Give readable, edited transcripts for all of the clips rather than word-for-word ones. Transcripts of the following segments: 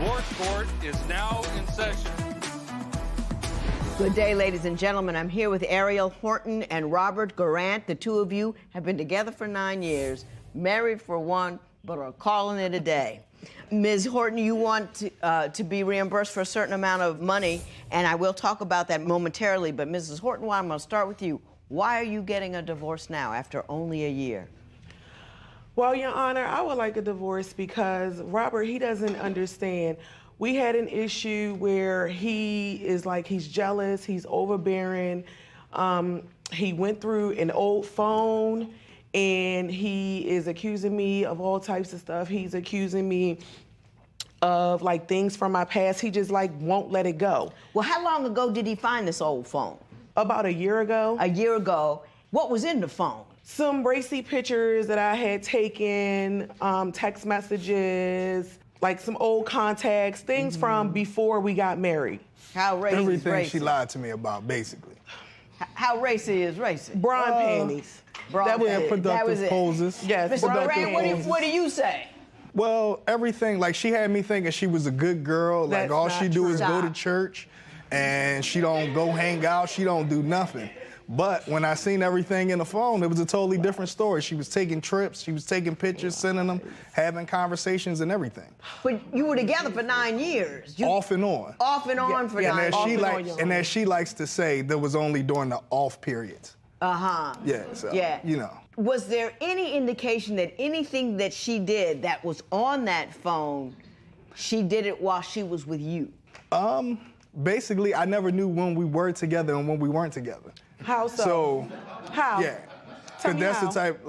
Divorce Court is now in session. Good day, ladies and gentlemen. I'm here with Ariel Horton and Robert Guerrant. The two of you have been together for 9 years, married for one, but are calling it a day. Ms. Horton, you want to be reimbursed for a certain amount of money, and I will talk about that momentarily. But Mrs. Horton, I'm going to start with you. Why are you getting a divorce now after only a year? Well, Your Honor, I would like a divorce because Robert, he doesn't understand. We had an issue where he's jealous, he's overbearing. He went through an old phone and he is accusing me of all types of stuff. He's accusing me of things from my past. He just won't let it go. Well, how long ago did he find this old phone? About a year ago. A year ago. What was in the phone? Some racy pictures that I had taken, text messages, some old contacts, things from before we got married. How racy Everything is racy? she lied to me about, basically. How racy is racy? Bra panties. That was it. Productive poses. Yes. Mr. Guerrant, what do you say? Well, everything, she had me thinking she was a good girl. That's all not she do true. is go to church, and she don't go hang out. She don't do nothing. But when I seen everything in the phone, it was a totally different story. She was taking trips, she was taking pictures, sending them, having conversations and everything. But you were together for 9 years. Off and on. Off and on for 9 years. And as she likes to say, that was only during the off periods. Uh-huh. Yeah, so, you know. Was there any indication that anything that she did that was on that phone, she did it while she was with you? Basically, I never knew when we were together and when we weren't together. How so? How? Yeah. Because that's the type,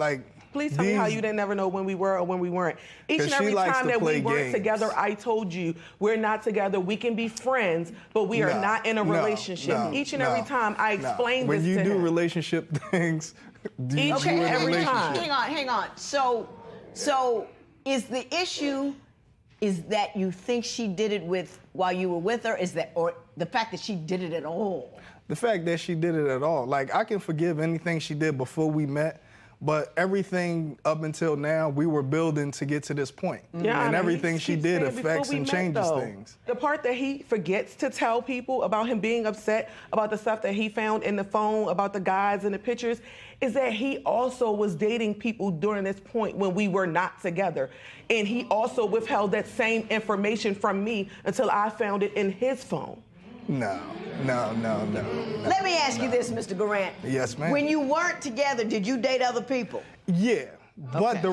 Please tell me how you didn't never know when we were or when we weren't. Each and every time that we weren't together, I told you, we're not together. We can be friends, but we are not in a relationship. Each and every time I explained this to him. When you do relationship things, each and every time. Hang on. So is the issue is that you think she did it while you were with her? Or the fact that she did it at all? The fact that she did it at all. I can forgive anything she did before we met, but everything up until now, we were building to get to this point. Yeah, and everything she did affects and changes things. The part that he forgets to tell people about him being upset about the stuff that he found in the phone, about the guys and the pictures, is that he also was dating people during this point when we were not together. And he also withheld that same information from me until I found it in his phone. No. Let me ask you this, Mr. Guerrant. Yes, ma'am. When you weren't together, did you date other people? Yeah, but the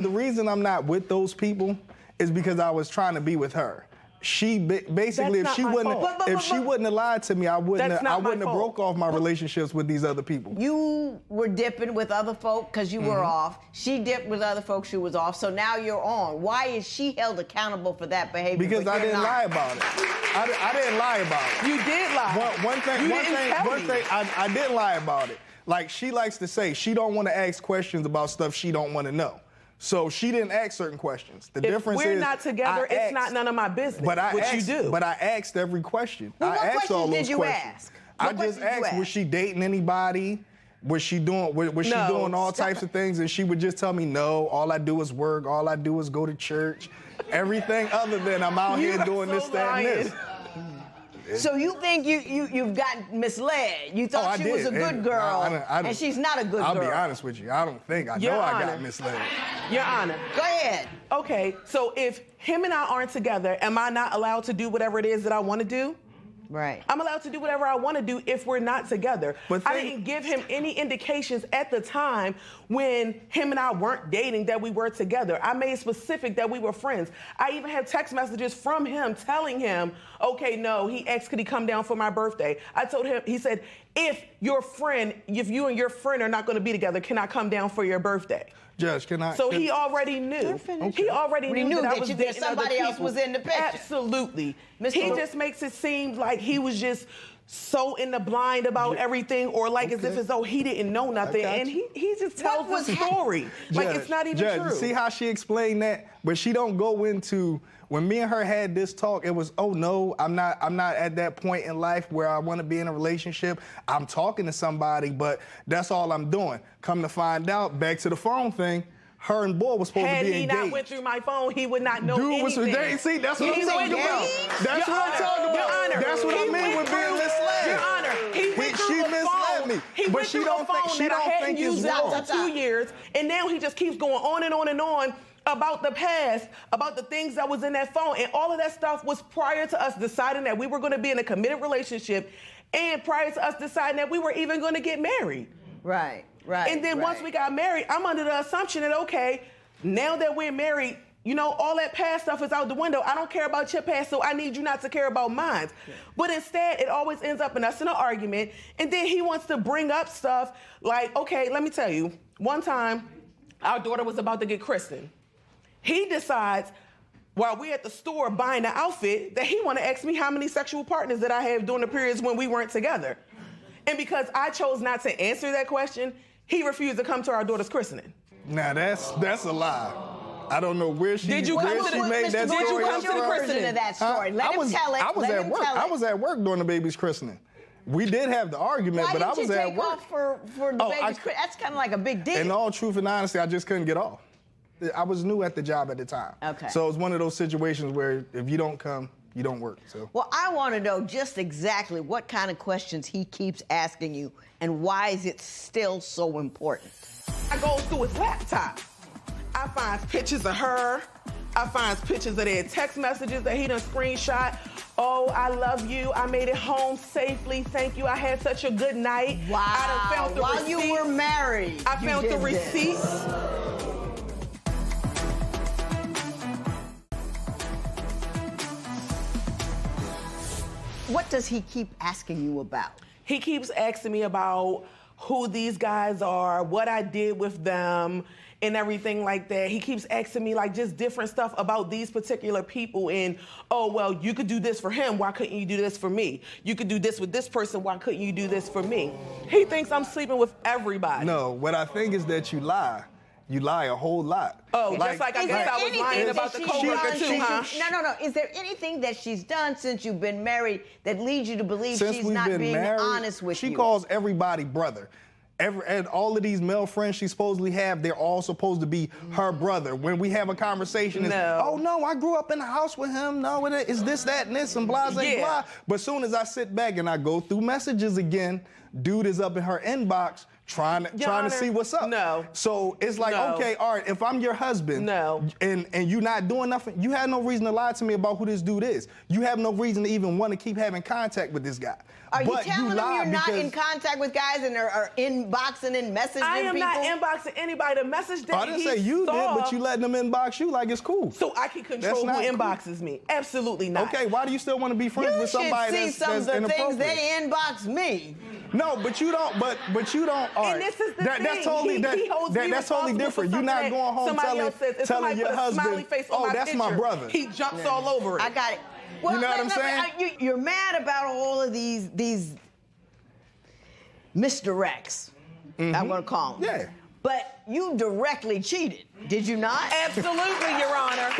reason I'm not with those people is because I was trying to be with her. She basically, if she wouldn't have lied to me, I wouldn't have broke off my relationships with these other people. You were dipping with other folk because you were off. She dipped with other folks, she was off. So now you're on. Why is she held accountable for that behavior? Because I didn't lie about it. I didn't lie about it. You did lie. One thing, I didn't lie about it. She likes to say she don't want to ask questions about stuff she don't want to know. So she didn't ask certain questions. The difference is we're not together, it's not none of my business. But you do. But I asked every question. Well, I asked all those questions did you questions. ask? I just asked, was she dating anybody? Was she doing all types of things? And she would just tell me, no, all I do is work, all I do is go to church. Everything other than I'm out here doing this, that, and this. So you think you've gotten misled? You thought she was a good girl, and she's not a good girl. I'll be honest with you. I don't think. I know I got misled. Your Honor. Go ahead. Okay, so if him and I aren't together, am I not allowed to do whatever it is that I want to do? Right. I'm allowed to do whatever I want to do if we're not together. But I didn't give him any indications at the time when him and I weren't dating that we were together. I made specific that we were friends. I even have text messages from him telling him, okay, no, he asked, could he come down for my birthday? I told him, he said, if you and your friend are not going to be together, can I come down for your birthday? Judge, can I? So he already knew. He already knew that I was dating somebody else was in the picture. Absolutely. He just makes it seem like he was just so in the blind about everything, or as if as though he didn't know nothing, and he just tells the story like it's not even true. See how she explained that, but she don't go into. When me and her had this talk, it was, oh no, I'm not at that point in life where I want to be in a relationship. I'm talking to somebody, but that's all I'm doing. Come to find out, back to the phone thing, her and boy was supposed to be engaged. Had he not went through my phone, he would not know anything. See, that's what I'm talking about. That's what I'm talking about. That's what I mean with being misled. Your Honor, he went through a phone. Me. He went through a phone that I hadn't used out for 2 years, and now he just keeps going on and on and on about the past, about the things that was in that phone, and all of that stuff was prior to us deciding that we were going to be in a committed relationship, and prior to us deciding that we were even going to get married. Right, right. And then once we got married, I'm under the assumption that, okay, now that we're married, you know, all that past stuff is out the window. I don't care about your past, so I need you not to care about mine. Yeah. But instead, it always ends up in us in an argument, and then he wants to bring up stuff like, okay, let me tell you, one time, our daughter was about to get christened. He decides, while we're at the store buying the outfit, that he want to ask me how many sexual partners that I have during the periods when we weren't together. And because I chose not to answer that question, he refused to come to our daughter's christening. Now that's a lie. I don't know where she made that story up from. Did you come to the christening of that story? Let him tell it. I was at work. I was at work during the baby's christening. We did have the argument, but I was at work. Why didn't you take off for the baby's christening? That's kind of like a big deal. In all truth and honesty, I just couldn't get off. I was new at the job at the time. Okay. So it's one of those situations where if you don't come, you don't work. So. Well, I want to know just exactly what kind of questions he keeps asking you, and why is it still so important? I go through his laptop. I find pictures of her. I find pictures of their text messages that he done screenshot. Oh, I love you. I made it home safely. Thank you. I had such a good night. Wow. I done found the While receipts. you were married, I found the receipts. What does he keep asking you about? He keeps asking me about who these guys are, what I did with them, and everything like that. He keeps asking me like just different stuff about these particular people, and oh, well, you could do this for him, why couldn't you do this for me? You could do this with this person, why couldn't you do this for me? He thinks I'm sleeping with everybody. No, what I think is that you lie. You lie a whole lot. Oh, just like I guess I was lying about the coworker too, huh? No. Is there anything that she's done since you've been married that leads you to believe she's not being honest with you? She calls everybody brother. And all of these male friends she supposedly have, they're all supposed to be her brother. When we have a conversation, it's, oh no, I grew up in the house with him. No, it's this, that, and this, and blah, blah, blah. But as soon as I sit back and I go through messages again, dude is up in her inbox trying to see what's up. No. So it's like, okay, all right, if I'm your husband and you're not doing nothing, you have no reason to lie to me about who this dude is. You have no reason to even want to keep having contact with this guy. Are you telling them you're not in contact with guys and are inboxing and messaging people? I am not inboxing anybody. The message that I didn't say you did, but you letting them inbox you like it's cool. So I can control who inboxes me. Absolutely not. Okay, why do you still want to be friends with somebody that's inappropriate? You should see some of the things they inbox me. No, but you don't. But you don't. All right. And this is the thing. That's totally that's totally different. You're not going home telling your husband, oh, that's my brother. He jumps all over it. I got it. Well, you know what I'm saying? You're mad about all of these misdirects. I'm going to call them. Yeah. But you directly cheated, did you not? Absolutely, Your Honor.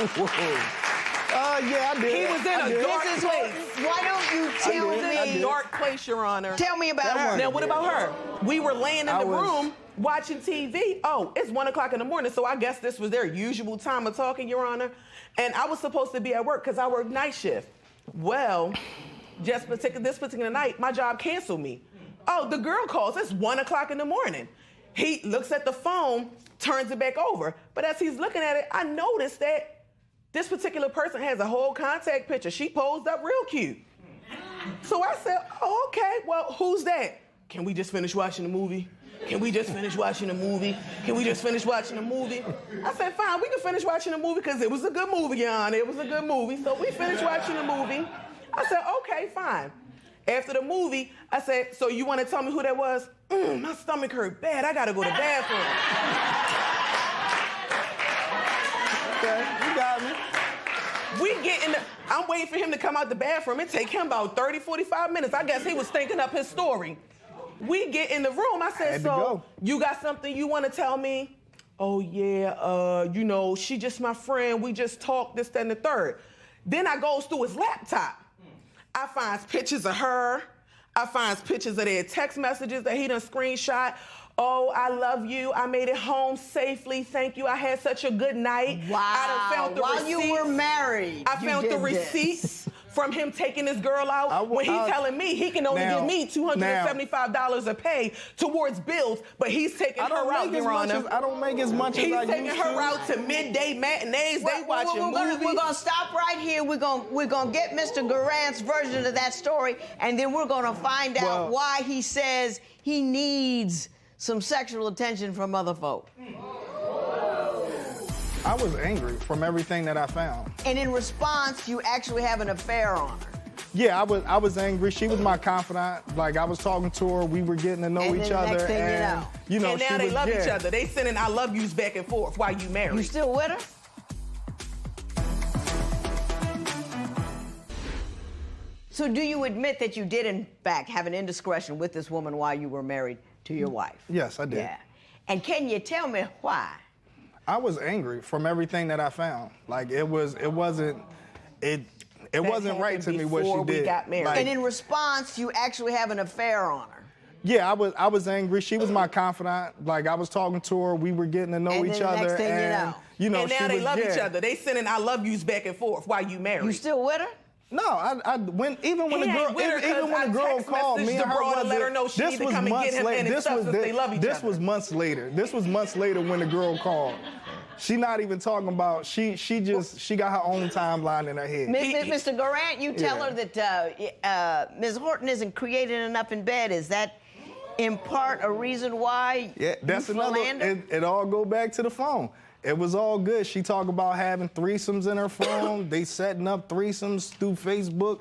Yeah, I did. He was in a dark place. Why don't you tell me? A dark place, Your Honor. Tell me about her. Now, what about her? We were laying in the room watching TV. Oh, it's 1 o'clock in the morning, so I guess this was their usual time of talking, Your Honor. And I was supposed to be at work because I work night shift. Well, this particular night, my job canceled me. Oh, the girl calls. It's 1 o'clock in the morning. He looks at the phone, turns it back over. But as he's looking at it, I noticed that this particular person has a whole contact picture. She posed up real cute. So I said, oh, okay, well, who's that? Can we just finish watching the movie? Can we just finish watching the movie? Can we just finish watching the movie? I said, fine, we can finish watching the movie because it was a good movie, Your Honor. It was a good movie. So we finished watching the movie. I said, okay, fine. After the movie, I said, so you want to tell me who that was? My stomach hurt bad. I got to go to the bathroom. Okay, you got me. I'm waiting for him to come out the bathroom. It take him about 30, 45 minutes. I guess he was thinking up his story. We get in the room. I said, so you got something you want to tell me? Oh, yeah, you know, she just my friend. We just talked this, that, and the third. Then I goes through his laptop. I finds pictures of her. I finds pictures of their text messages that he done screenshot. oh, I love you. I made it home safely. Thank you. I had such a good night. Wow. I done found the While receipts. you were married, I found the receipts from him taking this girl out when he's telling me he can only give me $275 a pay towards bills, but he's taking her out, Your Honor. I don't make as much as I used to. He's taking her out to midday matinees. They watching movies. We're gonna stop right here. We're gonna get Mr. Guerrant's version of that story, and then we're gonna find out why he says he needs some sexual attention from other folk. I was angry from everything that I found. And in response, you actually have an affair on her. Yeah, I was angry. She was my confidant. Like, I was talking to her. We were getting to know each other. Next thing and now they love each other. They sending I love yous back and forth while you married. You still with her? So do you admit that you did, in fact, have an indiscretion with this woman while you were married to your wife? Yes, I did. Yeah. And can you tell me why? I was angry from everything that I found. Like, it wasn't right to me what she did. We got married. Like, and in response, you actually have an affair on her. Yeah, I was angry. She was my confidant. Like, I was talking to her. We were getting to know each other. Next thing you know, and now they love each other. They sending I love yous back and forth while you married. You still with her? No, even when the girl called me and her wasn't, let her know she needs to come and get him and it's substance. They love each other. This was months later. This was months later when the girl called. She not even talking about, she got her own timeline in her head. Mr. Guerrant, you tell her that Ms. Horton isn't creating enough in bed. Is that in part a reason why that's you another, it all go back to the phone. It was all good. She talked about having threesomes in her phone. They setting up threesomes through Facebook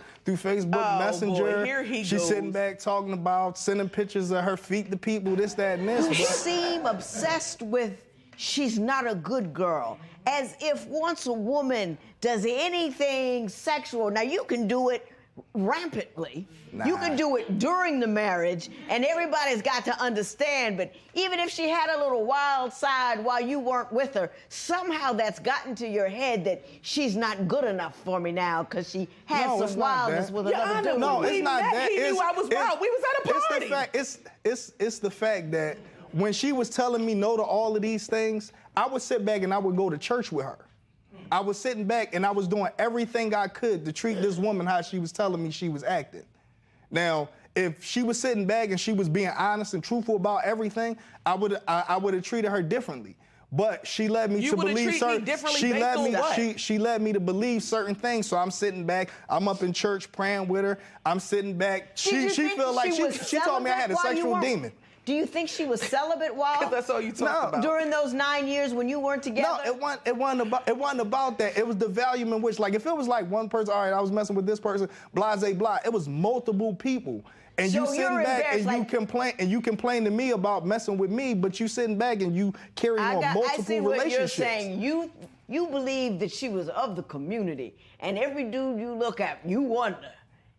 Messenger. Boy, here he She's goes. sitting back talking about sending pictures of her feet to people, this, that, and this. You seem obsessed with she's not a good girl, as if once a woman does anything sexual, now you can do it rampantly. Nah. You can do it during the marriage, and everybody's got to understand, but even if she had a little wild side while you weren't with her, somehow that's gotten to your head that she's not good enough for me now because she had some wildness with another dude. No, it's not that. He knew I was wild. We was at a party. It's the fact that when she was telling me no to all of these things, I would sit back and I would go to church with her. I was sitting back and I was doing everything I could to treat this woman how she was telling me she was acting. Now, if she was sitting back and she was being honest and truthful about everything, I would have treated her differently. But she led me to believe certain. She led me to believe certain things. So I'm sitting back. I'm up in church praying with her. I'm sitting back. She feel like she told me I had a sexual demon. Do you think she was celibate while? That's all you talk about. During those 9 years when you weren't together? No, it wasn't about that. It was the volume in which, like, if it was like one person, all right, I was messing with this person, blase, blah. It was multiple people. And so you sitting back and like, you complain to me about messing with me, but you sitting back and you carrying on multiple relationships. I see what you're saying. You believe that she was of the community, and every dude you look at, you wonder.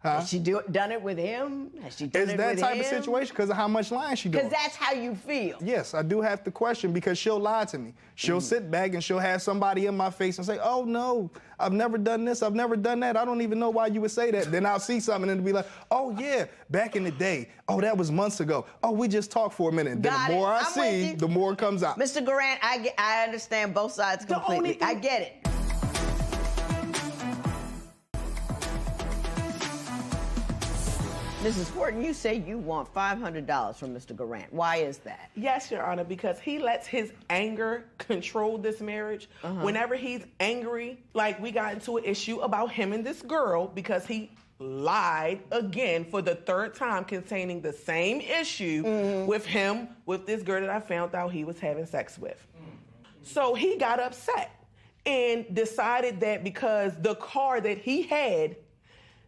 Has she done it with him? Has she done it with him? It's that type of situation because of how much lying she does. Because that's how you feel. Yes, I do have to question because she'll lie to me. She'll sit back and she'll have somebody in my face and say, oh, no, I've never done this. I've never done that. I don't even know why you would say that. Then I'll see something and it'll be like, oh, yeah, back in the day. Oh, that was months ago. Oh, we just talked for a minute. Then the more I see, the more it comes out. Mr. Guerrant, I understand both sides completely. I get it. Mrs. Horton, you say you want $500 from Mr. Guerrant. Why is that? Yes, Your Honor, because he lets his anger control this marriage. Whenever he's angry, like we got into an issue about him and this girl because he lied again for the third time containing the same issue with this girl that I found out he was having sex with. So he got upset and decided that because the car that he had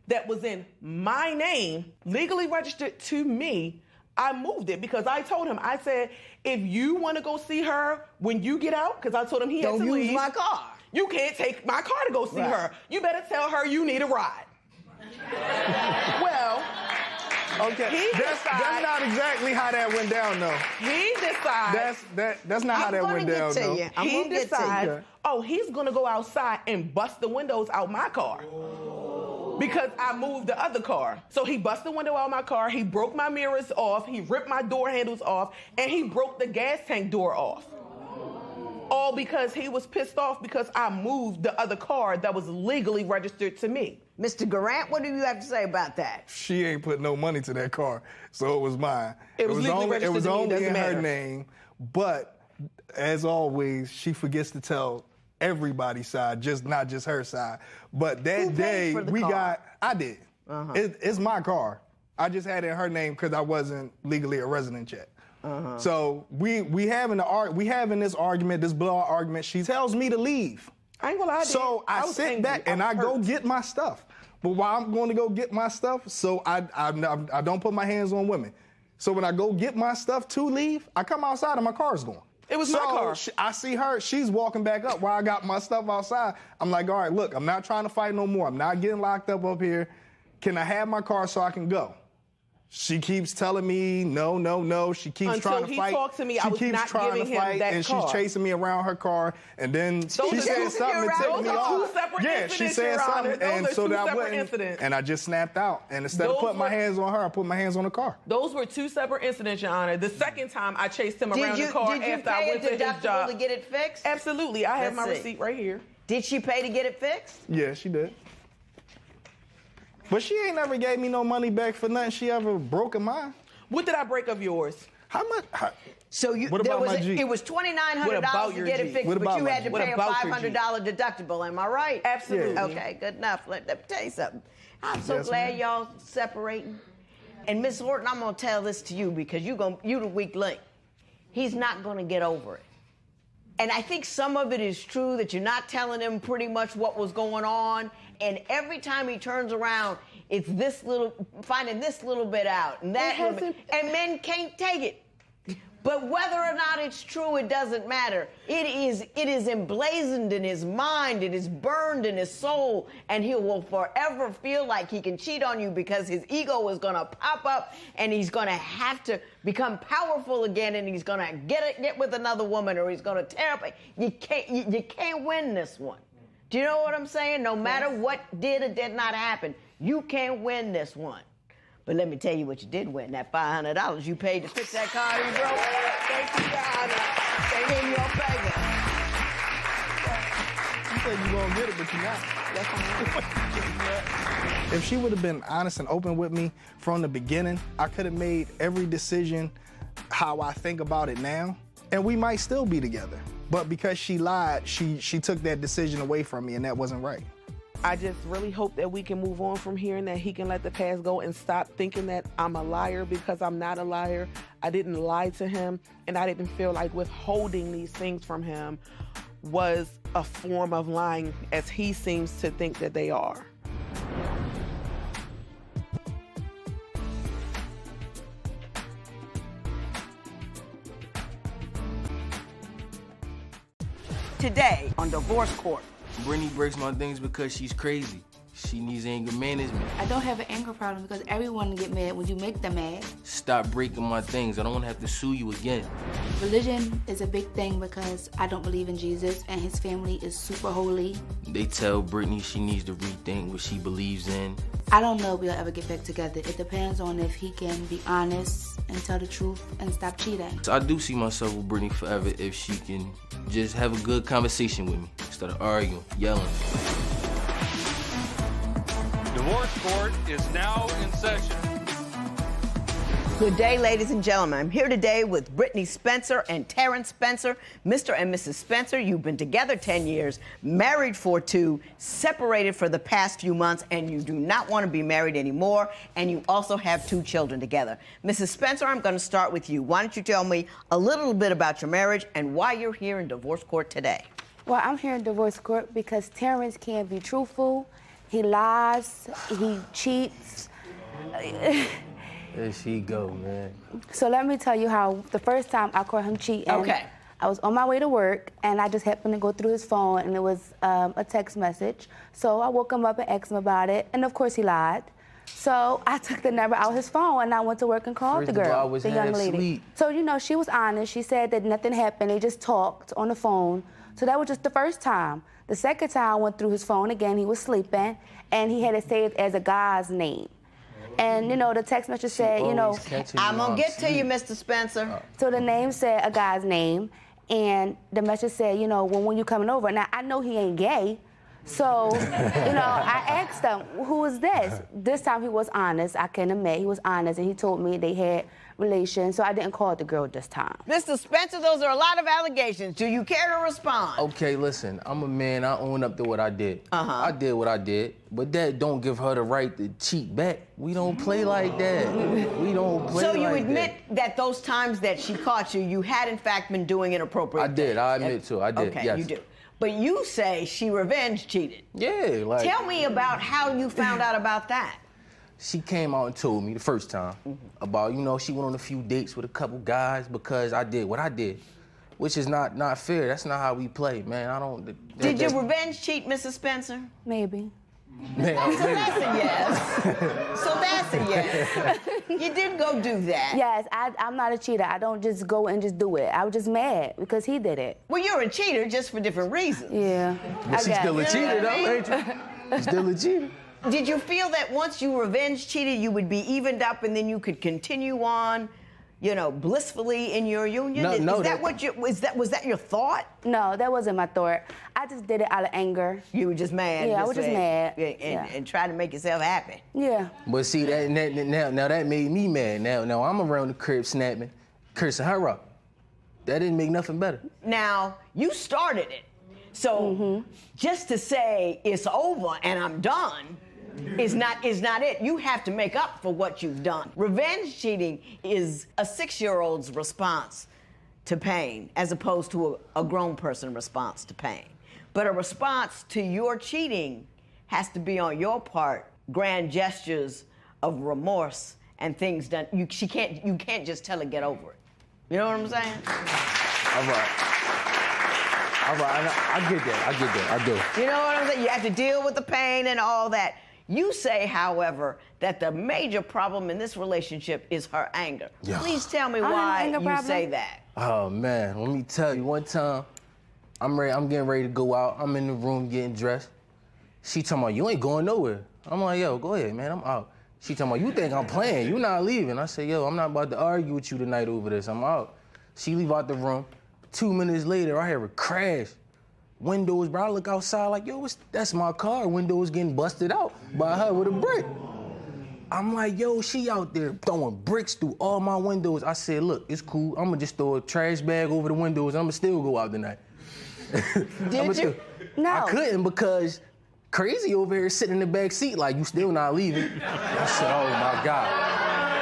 that was in my name, legally registered to me, I moved it because I told him, I said, if you want to go see her when you get out, because I told him he had to leave. Don't use my car. You can't take my car to go see her. You better tell her you need a ride. Well, okay, that's not exactly how that went down, though. He decides. That's not how that went down, though. He decides, oh, he's going to go outside and bust the windows out my car. because I moved the other car. So he busted the window out of my car, he broke my mirrors off, he ripped my door handles off, and he broke the gas tank door off. All because he was pissed off because I moved the other car that was legally registered to me. Mr. Guerrant, what do you have to say about that? She ain't put no money to that car, so it was mine. It was legally only, registered it was to me, only doesn't in her matter. name, but as always, she forgets to tell everybody's side, not just her side. But that Who paid day, for the car? I did. It's my car. I just had it in her name because I wasn't legally a resident yet. So we having this argument, this blowout argument. She tells me to leave. I ain't gonna lie. So I was sit angry. back and I go get my stuff. But while I'm going to go get my stuff, so I don't put my hands on women. So when I go get my stuff to leave, I come outside and my car's gone. It was my car. I see her. She's walking back up while I got my stuff outside. I'm like, all right, look, I'm not trying to fight no more. I'm not getting locked up here. Can I have my car so I can go? She keeps telling me no. She keeps trying to fight. Until he talked to me, she I was keeps not trying giving to him fight, that and car. she's chasing me around her car. And then she said something to take me off. Those are two separate She incidents, said Your Honor. something, and Those are so two that I separate wouldn't. incidents. And I just snapped out. And instead of Those putting my were- hands on her, I put my hands on the car. Those were two separate incidents, Your Honor. The second time I chased him around the car Did you after I pay went a to his deductible job. to get it fixed? Absolutely. I have Let's my see. receipt right here. Did she pay to get it fixed? Yeah, she did. But she ain't never gave me no money back for nothing she ever broke of mine. What did I break of yours? How much? So What about my Jeep? it was $2,900 about to your get it Jeep? fixed, What but about you my had to Jeep? What pay a about your $500 deductible. Am I right? Absolutely. Okay, good enough. Let me tell you something. I'm so Yes, glad ma'am. y'all separating. And Miss Horton, I'm gonna tell this to you because you the weak link. He's not gonna get over it. And I think some of it is true that you're not telling him pretty much what was going on. And every time he turns around, it's finding this little bit out and that little bit. And men can't take it. But whether or not it's true, it doesn't matter. It is emblazoned in his mind, it is burned in his soul, and he will forever feel like he can cheat on you because his ego is gonna pop up and he's gonna have to become powerful again, and he's gonna get with another woman, or he's gonna tear up. You can't win this one. Do you know what I'm saying? No matter what did or did not happen, you can't win this one. But let me tell you what you did win, that $500 you paid to fix that car you broke. Thank you, Your Honor. Thank you, your payment. You said you gonna get it, but you're not. If she would have been honest and open with me from the beginning, I could have made every decision how I think about it now, and we might still be together. But because she lied, she took that decision away from me, and that wasn't right. I just really hope that we can move on from here and that he can let the past go and stop thinking that I'm a liar, because I'm not a liar. I didn't lie to him, and I didn't feel like withholding these things from him was a form of lying, as he seems to think that they are. Today on Divorce Court. Brittany breaks my things because she's crazy. She needs anger management. I don't have an anger problem because everyone get mad when you make them mad. Stop breaking my things. I don't want to have to sue you again. Religion is a big thing because I don't believe in Jesus and his family is super holy. They tell Brittany she needs to rethink what she believes in. I don't know if we'll ever get back together. It depends on if he can be honest and tell the truth and stop cheating. So I do see myself with Brittany forever if she can just have a good conversation with me instead of arguing, yelling. Divorce Court is now in session. Good day, ladies and gentlemen. I'm here today with Brittany Spencer and Terrence Spencer. Mr. and Mrs. Spencer, you've been together 10 years, married for 2, separated for the past few months, and you do not want to be married anymore, and you also have 2 children together. Mrs. Spencer, I'm going to start with you. Why don't you tell me a little bit about your marriage and why you're here in divorce court today? Well, I'm here in divorce court because Terrence can't be truthful. He lies, he cheats. There she go, man. So let me tell you how the first time I caught him cheating. Okay. I was on my way to work, and I just happened to go through his phone, and it was a text message. So I woke him up and asked him about it, and of course he lied. So I took the number out of his phone, and I went to work and called First the of all, I girl, was the young half lady. asleep. So, you know, she was honest. She said that nothing happened. They just talked on the phone. So that was just the first time. The second time I went through his phone again, he was sleeping, and he had it saved as a guy's name. And, you know, the text message said, you know, I'm going to get to you, Mr. Spencer. So the name said a guy's name, and the message said, you know, when you coming over? Now, I know he ain't gay, so, you know, I asked him, who is this? This time he was honest, I can admit, he was honest, and he told me they had relations, so I didn't call the girl this time. Mr. Spencer, those are a lot of allegations. Do you care to respond? Okay, listen, I'm a man. I own up to what I did. I did what I did, but that don't give her the right to cheat back. We don't play like that. We don't play like that. So you admit that those times that she caught you, you had in fact been doing inappropriate things? I did. I admit to. I did. Okay, yes. you do. But you say she revenge cheated. Yeah, like. Tell me about how you found out about that. She came out and told me the first time about, you know, she went on a few dates with a couple guys because I did what I did, which is not fair. That's not how we play, man. I don't. Did you revenge cheat, Mrs. Spencer? Maybe. Man, so that's a yes. So that's a yes. You did go do that. Yes, I'm not a cheater. I don't just go and just do it. I was just mad because he did it. Well, you're a cheater just for different reasons. Yeah. But she's still a cheater, though, ain't you? She's still a cheater. Did you feel that once you revenge cheated, you would be evened up and then you could continue on, you know, blissfully in your union? No, was that your thought? No, that wasn't my thought. I just did it out of anger. You were just mad? Yeah, I was just mad. And trying to make yourself happy? Yeah. But see, now that made me mad. Now I'm around the crib snapping, cursing her up. That didn't make nothing better. Now, you started it. So just to say it's over and I'm done is not it. You have to make up for what you've done. Revenge cheating is a 6-year-old's response to pain as opposed to a grown person response to pain. But a response to your cheating has to be on your part, grand gestures of remorse and things done. You can't just tell her get over it. You know what I'm saying? All right, I get that, I do. You know what I'm saying? You have to deal with the pain and all that. You say, however, that the major problem in this relationship is her anger. Yeah. Please tell me why you say that. Oh, man, let me tell you. One time, I'm getting ready to go out. I'm in the room getting dressed. She talking about, you ain't going nowhere. I'm like, yo, go ahead, man, I'm out. She talking about, you think I'm playing? You not leaving. I said, yo, I'm not about to argue with you tonight over this. I'm out. She leave out the room. 2 minutes later, I hear a crash. Windows, bro. I look outside like, yo, that's my car. Windows getting busted out by her with a brick. I'm like, yo, she out there throwing bricks through all my windows. I said, look, it's cool. I'm gonna just throw a trash bag over the windows and I'm gonna still go out tonight. Did you? No. I couldn't because Crazy over here sitting in the back seat like, you still not leaving. I said, oh my God.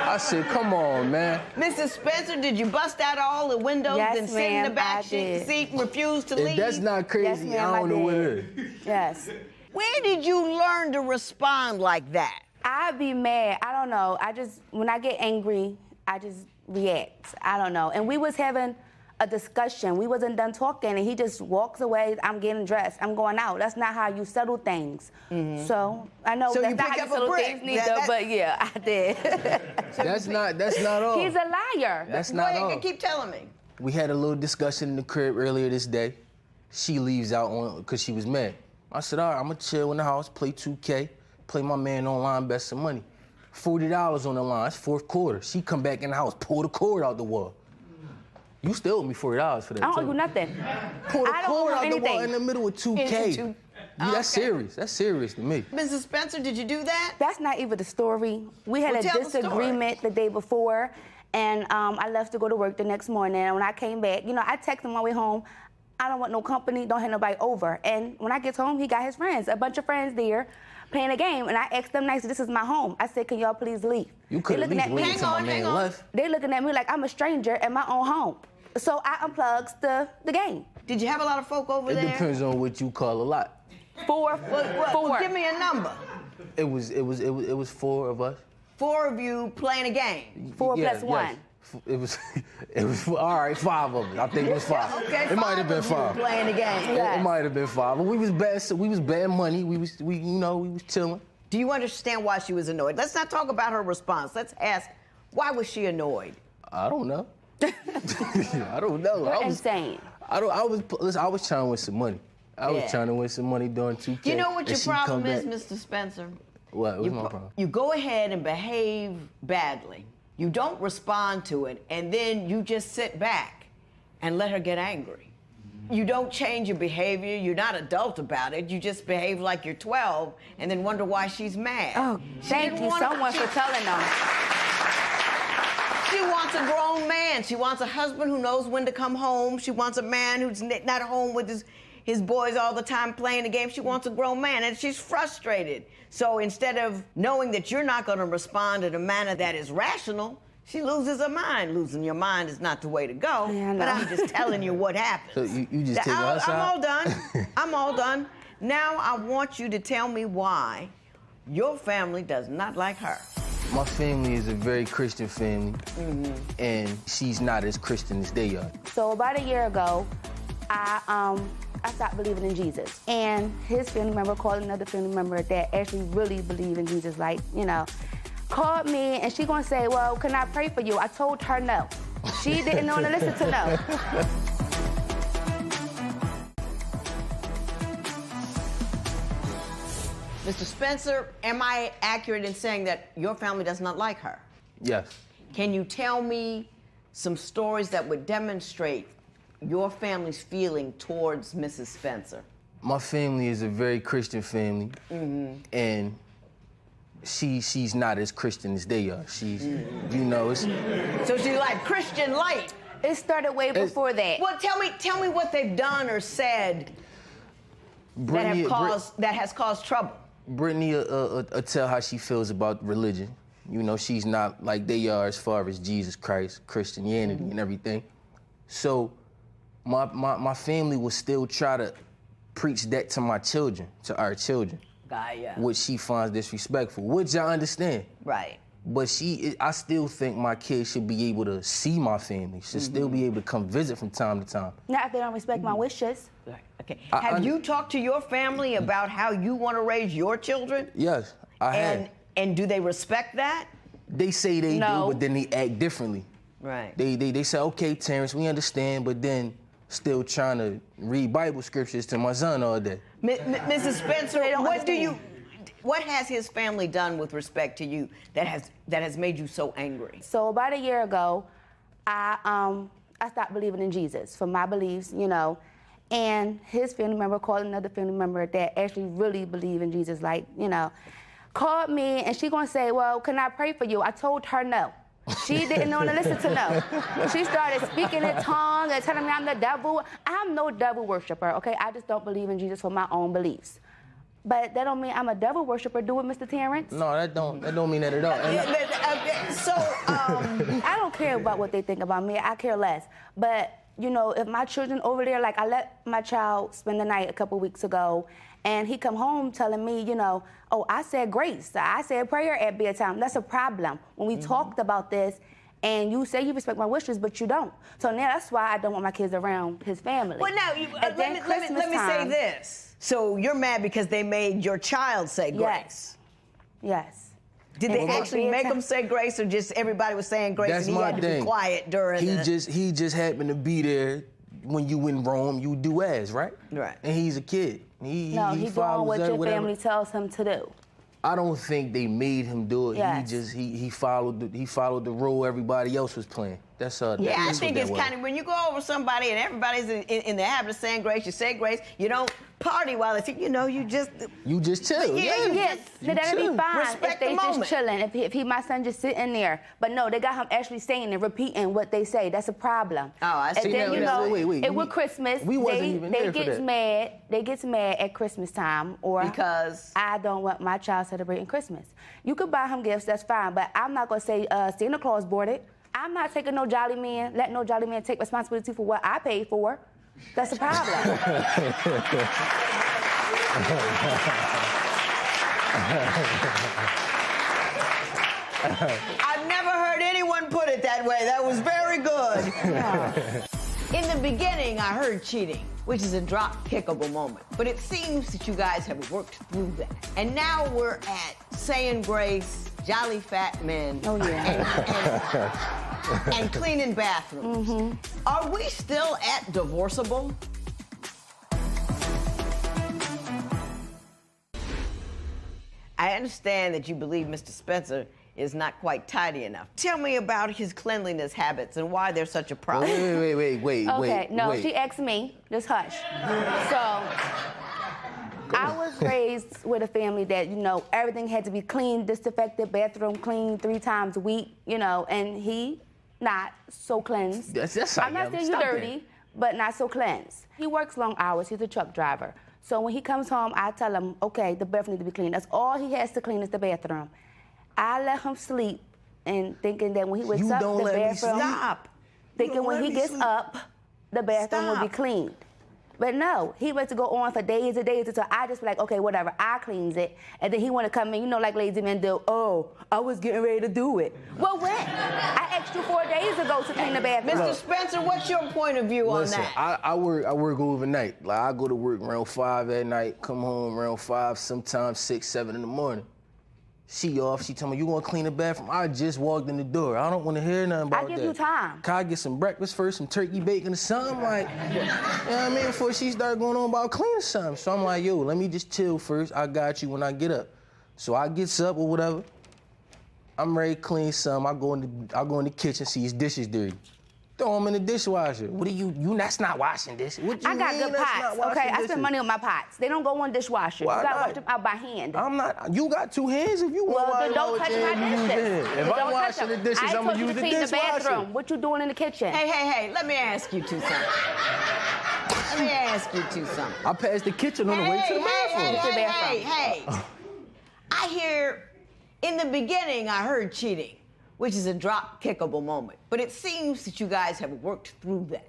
I said, come on, man. Mrs. Spencer, did you bust out all the windows and sit in the back seat and refuse to leave? If that's not crazy, yes, I don't know what it is. Yes. Where did you learn to respond like that? I'd be mad. I don't know. When I get angry, I just react. I don't know. And we was having a discussion. We wasn't done talking, and he just walks away. I'm getting dressed. I'm going out. That's not how you settle things. Mm-hmm. So I know that's not how you settle things neither, but yeah, I did. That's not all. He's a liar. That's not all. Keep telling me. We had a little discussion in the crib earlier this day. She leaves out because she was mad. I said, all right, I'm going to chill in the house, play 2K, play my man online, bet some money. $40 on the line. It's fourth quarter. She come back in the house, pull the cord out the wall. You still owe me $40 for that, I don't do nothing. Pull the I don't cord owe out the wall anything. in the middle of 2K. Yeah, that's serious. That's serious to me. Mrs. Spencer, did you do that? That's not even the story. We had a disagreement the day before, and I left to go to work the next morning. And when I came back, you know, I texted him on my way home, I don't want no company, don't have nobody over. And when I get home, he got his friends, a bunch of friends there, playing a game. And I asked them nicely, this is my home. I said, can y'all please leave? You could at least wait until my man left. They looking at me like I'm a stranger in my own home. So I unplugged the game. Did you have a lot of folk over there? It depends on what you call a lot. Four. Well, give me a number. It was 4 of us. 4 of you playing a game. 4 plus 1. It was all right, 5 of us. I think it was 5. Okay, it might have been 5. Playing a game. Yes. It might have been 5. But we was betting money. We was chilling. Do you understand why she was annoyed? Let's not talk about her response. Let's ask, why was she annoyed? I don't know. I don't know. You're insane. I was trying to win some money. I was trying to win some money during 2K. You know what your problem is, Mr. Spencer? What? What's my problem? You go ahead and behave badly. You don't respond to it, and then you just sit back and let her get angry. You don't change your behavior. You're not adult about it. You just behave like you're 12 and then wonder why she's mad. Oh, thank you so much for telling them. She wants a grown man. She wants a husband who knows when to come home. She wants a man who's not home with his boys all the time playing the game. She wants a grown man, and she's frustrated. So instead of knowing that you're not going to respond in a manner that is rational, she loses her mind. Losing your mind is not the way to go. Yeah, I know. But I'm just telling you what happens. So you just take her outside? I'm all done. I'm all done. Now I want you to tell me why your family does not like her. My family is a very Christian family, and she's not as Christian as they are. So about a year ago, I stopped believing in Jesus. And his family member called another family member that actually really believed in Jesus, like, you know, called me, and she gonna say, well, can I pray for you? I told her no. She didn't want to listen to no. Mr. Spencer, am I accurate in saying that your family does not like her? Yes. Can you tell me some stories that would demonstrate your family's feeling towards Mrs. Spencer? My family is a very Christian family, and she's not as Christian as they are. She's, you know, it's... So she's like Christian light. It started way before that. Well, tell me what they've done or said that has caused trouble. Brittany tell how she feels about religion. You know, she's not like they are as far as Jesus Christ, Christianity, and everything. So my family will still try to preach that to my children, to our children, which she finds disrespectful, which I understand. Right. But I still think my kids should be able to see my family, should still be able to come visit from time to time. Not if they don't respect my wishes. Right. Okay. Have you talked to your family about how you want to raise your children? Yes, I have. And do they respect that? They say they No. do, but then they act differently. Right. They say, okay, Terrence, we understand, but then still trying to read Bible scriptures to my son all day. Mrs. Spencer, They don't what has his family done with respect to you that has made you so angry? So about a year ago, I stopped believing in Jesus for my beliefs, you know, and his family member called another family member that actually really believed in Jesus, like, you know, called me, and she gonna say, well, can I pray for you? I told her no. She didn't want to listen to no. She started speaking in tongues and telling me I'm the devil. I'm no devil worshiper, okay? I just don't believe in Jesus for my own beliefs. But that don't mean I'm a devil worshiper. Do it, Mr. Terrence? No, that don't mean that at all. I don't care about what they think about me. I care less. But, you know, if my children over there, like I let my child spend the night a couple weeks ago, and he come home telling me, you know, oh, I said grace. I said prayer at bedtime. That's a problem. When we talked about this, and you say you respect my wishes, but you don't. So now that's why I don't want my kids around his family. Well, now, let me say this. So you're mad because they made your child say grace? Yes. Did they actually make him say grace, or just everybody was saying grace That's and he my had to thing. be quiet during He just happened to be there when you in Rome, you do as, right? Right. And he's a kid. He doing what your family tells him to do. I don't think they made him do it. Yes. He followed the role everybody else was playing. That's I think it's kind of when you go over somebody and everybody's in the habit of saying grace, you say grace, you don't party while it's, you know, you just chill. Yes, that'd be fine respect if they the moment. just chilling. If he, my son, just sitting there, but no, they got him actually saying and repeating what they say. That's a problem. Oh, I see. And then you know, wait. with Christmas, we wasn't even there for that. They gets mad at Christmas time, or because I don't want my child celebrating Christmas. You could buy him gifts, that's fine, but I'm not gonna say Santa Claus bought it. I'm not taking no jolly man, let no jolly man take responsibility for what I paid for. That's a problem. I've never heard anyone put it that way. That was very good. Yeah. In the beginning, I heard cheating, which is a drop-kickable moment. But it seems that you guys have worked through that. And now we're at saying grace, jolly fat men. Oh, yeah. and cleaning bathrooms. Are we still at divorceable? I understand that you believe Mr. Spencer is not quite tidy enough. Tell me about his cleanliness habits and why they're such a problem. Wait. Okay, no, she asked me. Just hush. So, I was raised with a family that, everything had to be clean, disinfected, bathroom clean 3 times a week, and he not so cleansed. That's I'm not saying you're dirty, but not so cleansed. He works long hours. He's a truck driver. So when he comes home, I tell him, okay, the bathroom needs to be clean. That's all he has to clean is the bathroom. I let him sleep and thinking that when he wakes up, the bathroom... Stop. Thinking when he gets up, the bathroom will be cleaned. But no, he wants to go on for days and days until I just be like, okay, whatever, I cleans it. And then he want to come in, like lazy men do, oh, I was getting ready to do it. Well, when? I asked you 4 days ago to clean the bathroom. Mr. Spencer, what's your point of view on that? I work overnight. Like, I go to work around 5 at night, come home around 5, sometimes 6, 7 in the morning. She off, she tell me, you gonna clean the bathroom? I just walked in the door. I don't wanna hear nothing about that. I give you time. Can I get some breakfast first, some turkey bacon or something? Like, you know what I mean? Before she start going on about cleaning something. So I'm like, yo, let me just chill first. I got you when I get up. So I gets up or whatever. I'm ready to clean something. I go in the kitchen, see his dishes dirty. Throw them in the dishwasher. What are you that's not washing dishes. What you I got mean good that's pots, not washing okay? I dishes? spend money on my pots. They don't go on dishwasher. Why You gotta not? wash them out by hand. I'm not. You got 2 hands. If you want Well, to then don't touch my dishes. If I'm washing the dishes, I'm gonna use the I told you to clean the dishwasher. bathroom. What you doing in the kitchen? Hey, let me ask you two something. I passed the kitchen on the way to the bathroom. Hey. I hear, in the beginning, I heard cheating, which is a drop-kickable moment. But it seems that you guys have worked through that.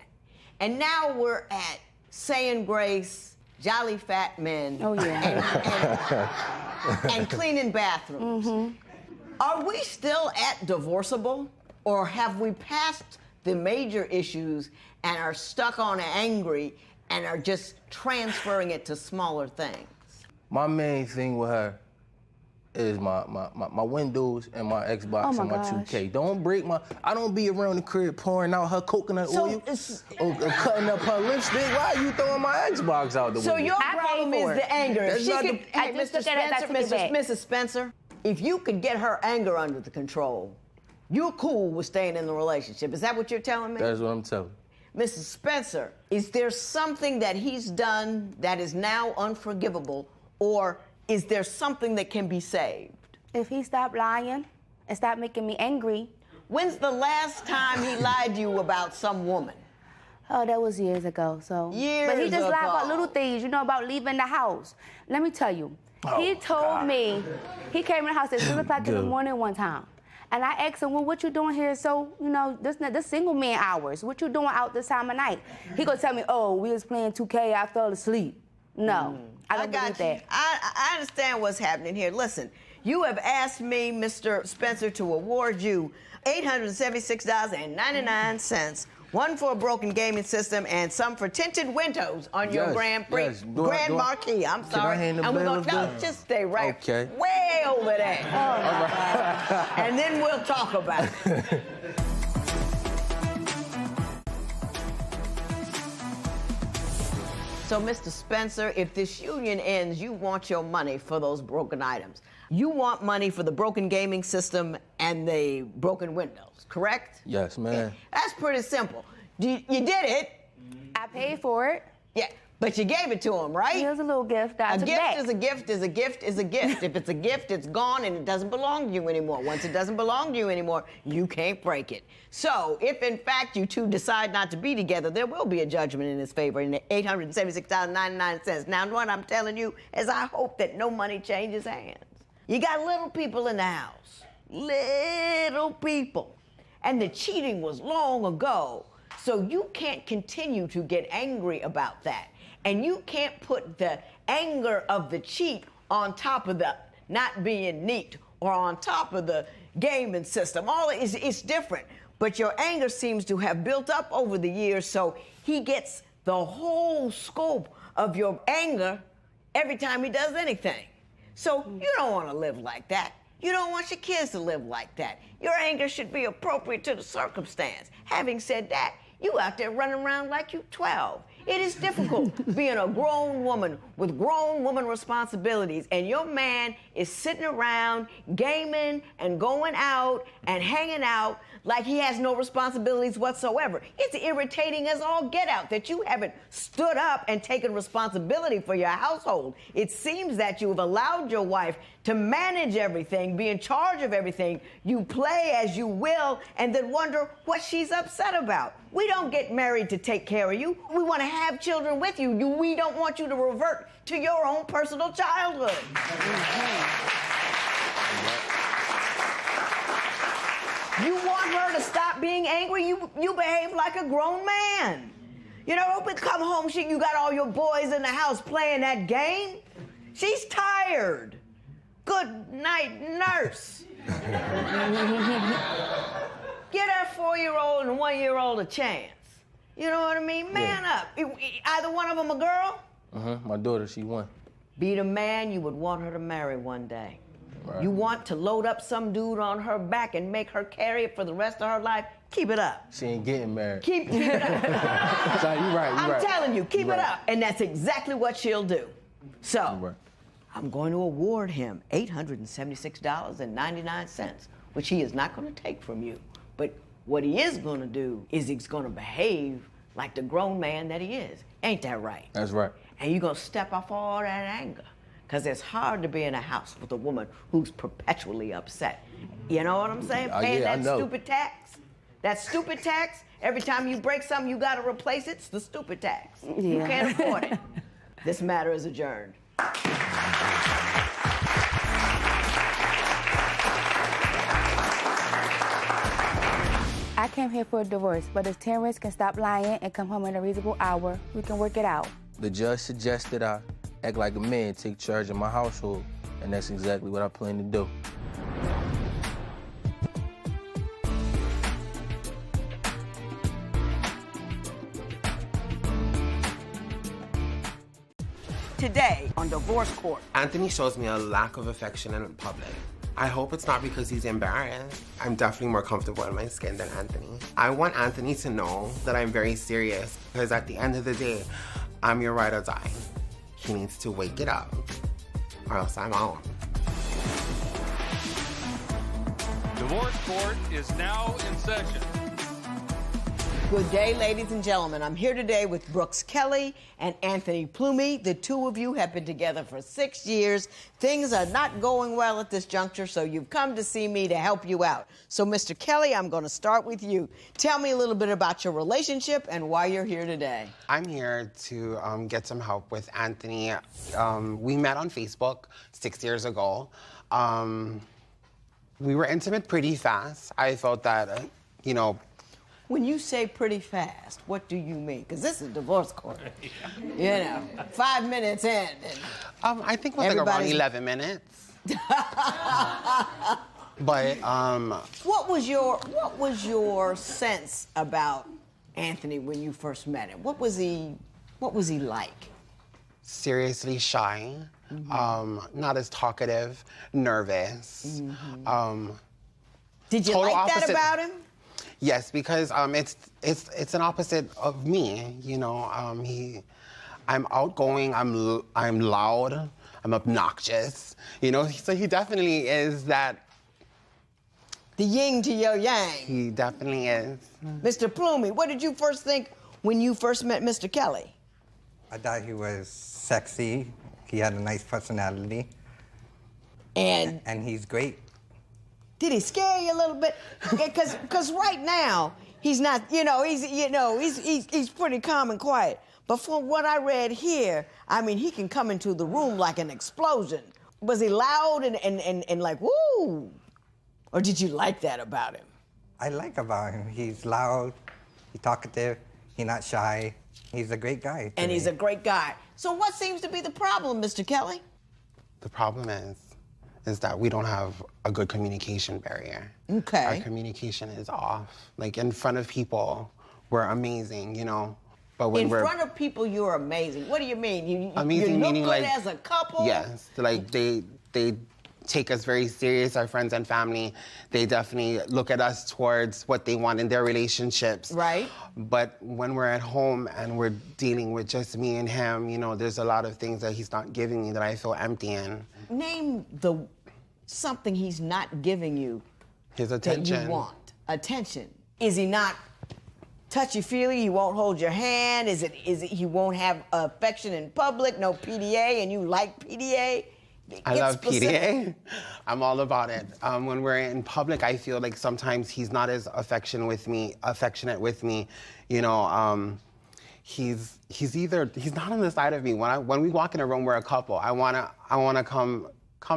And now we're at saying grace, jolly fat men, Oh, yeah. and cleaning bathrooms. Are we still at divorceable? Or have we passed the major issues and are stuck on angry and are just transferring it to smaller things? My main thing with her is my Windows and my Xbox and my 2K. Don't break I don't be around the crib pouring out her coconut oil or cutting up her lipstick. Why are you throwing my Xbox out the window? So your problem is the anger. That's not the- Hey, Mr. Spencer, Mrs. Spencer, if you could get her anger under the control, you're cool with staying in the relationship. Is that what you're telling me? That's what I'm telling you. Mrs. Spencer, is there something that he's done that is now unforgivable, or is there something that can be saved? If he stopped lying and stopped making me angry. When's the last time he lied to you about some woman? Oh, that was years ago, so. Years But he just lied about ago. little things, about leaving the house. Let me tell you, he told me, he came in the house at 6 o'clock in the morning one time. And I asked him, well, what you doing here? So, this single man hours. What you doing out this time of night? He gonna tell me, oh, we was playing 2K, I fell asleep. No, I don't believe that. I understand what's happening here. Listen, you have asked me, Mr. Spencer, to award you $876.99, one for a broken gaming system and some for tinted windows on your Grand Marquis. I'm sorry. Can I hand the and we're bill gonna of just stay right Okay. way over there. Oh, my God. And then we'll talk about it. So, Mr. Spencer, if this union ends, you want your money for those broken items. You want money for the broken gaming system and the broken windows, correct? Yes, man. That's pretty simple. You did it. I paid for it. Yeah, but you gave it to him, right? It was a little gift that I A took gift back. is a gift is a gift is a gift. If it's a gift, it's gone and it doesn't belong to you anymore. Once it doesn't belong to you anymore, you can't break it. So if in fact you two decide not to be together, there will be a judgment in his favor in $876.99. Now what I'm telling you is I hope that no money changes hands. You got little people in the house. Little people. And the cheating was long ago. So you can't continue to get angry about that. And you can't put the anger of the cheat on top of the not being neat or on top of the gaming system. All it's different. But your anger seems to have built up over the years, so he gets the whole scope of your anger every time he does anything. So you don't want to live like that. You don't want your kids to live like that. Your anger should be appropriate to the circumstance. Having said that, you out there running around like you 12. It is difficult being a grown woman with grown woman responsibilities, and your man is sitting around gaming and going out and hanging out like he has no responsibilities whatsoever. It's irritating as all get out that you haven't stood up and taken responsibility for your household. It seems that you have allowed your wife to manage everything, be in charge of everything. You play as you will and then wonder what she's upset about. We don't get married to take care of you. We want to have children with you. We don't want you to revert to your own personal childhood. You want her to stop being angry? You behave like a grown man. You know, don't come home, you got all your boys in the house playing that game. She's tired. Good night, nurse. Get her 4-year-old and 1-year-old a chance. You know what I mean? Man up. Either one of them a girl? My daughter, she won. Be the man you would want her to marry one day. Right. You want to load up some dude on her back and make her carry it for the rest of her life? Keep it up. She ain't getting married. Keep it up. So you right. I'm telling you, keep it up. And that's exactly what she'll do. So, I'm going to award him $876.99, which he is not going to take from you. But what he is going to do is he's going to behave like the grown man that he is. Ain't that right? That's right. And you're going to step off all that anger. Because it's hard to be in a house with a woman who's perpetually upset. You know what I'm saying? Paying that stupid tax. That stupid tax, every time you break something, you got to replace it. It's the stupid tax. Yeah. You can't afford it. This matter is adjourned. I came here for a divorce, but if Terrence can stop lying and come home at a reasonable hour, we can work it out. The judge suggested I act like a man, take charge of my household, and that's exactly what I plan to do. Today on Divorce Court. Anthony shows me a lack of affection in public. I hope it's not because he's embarrassed. I'm definitely more comfortable in my skin than Anthony. I want Anthony to know that I'm very serious, because at the end of the day, I'm your ride or die. He needs to wake it up, or else I'm out. Divorce Court is now in session. Good day, ladies and gentlemen. I'm here today with Brooks Kelly and Anthony Plumey. The two of you have been together for 6 years. Things are not going well at this juncture, so you've come to see me to help you out. So, Mr. Kelly, I'm going to start with you. Tell me a little bit about your relationship and why you're here today. I'm here to get some help with Anthony. We met on Facebook 6 years ago. We were intimate pretty fast. I felt that, you know, when you say pretty fast, what do you mean? Because this is divorce court. You know, 5 minutes in. And I think it was like around 11 minutes. But what was your sense about Anthony when you first met him? What was he like? Seriously shy, not as talkative, nervous. Did you like that about him? Yes, because it's an opposite of me. You know, I'm outgoing. I'm loud. I'm obnoxious. You know, so he definitely is that. The yin to your yang. He definitely is. Mr. Plumey, what did you first think when you first met Mr. Kelly? I thought he was sexy. He had a nice personality. And he's great. Did he scare you a little bit? Because right now he's not. He's pretty calm and quiet. But from what I read here, I mean, he can come into the room like an explosion. Was he loud and like woo? Or did you like that about him? I like about him. He's loud. He's talkative. He's not shy. He's a great guy. And he's a great guy. So what seems to be the problem, Mr. Kelly? The problem is that we don't have a good communication barrier. Okay. Our communication is off. Like, in front of people, we're amazing, you know? But when in front of people, you're amazing. What do you mean? Amazing you look meaning good like as a couple? Yes. Like, they take us very serious. Our friends and family, they definitely look at us towards what they want in their relationships. Right. But when we're at home and we're dealing with just me and him, you know, there's a lot of things that he's not giving me that I feel empty in. Name something he's not giving you. His attention. That you want. Attention. Is he not touchy-feely? He won't hold your hand? Is it he won't have affection in public? No PDA, and you like PDA? I love PDA. I'm all about it. When we're in public, I feel like sometimes he's not as affectionate with me. You know, he's not on the side of me. When we walk in a room, we're a couple. I wanna come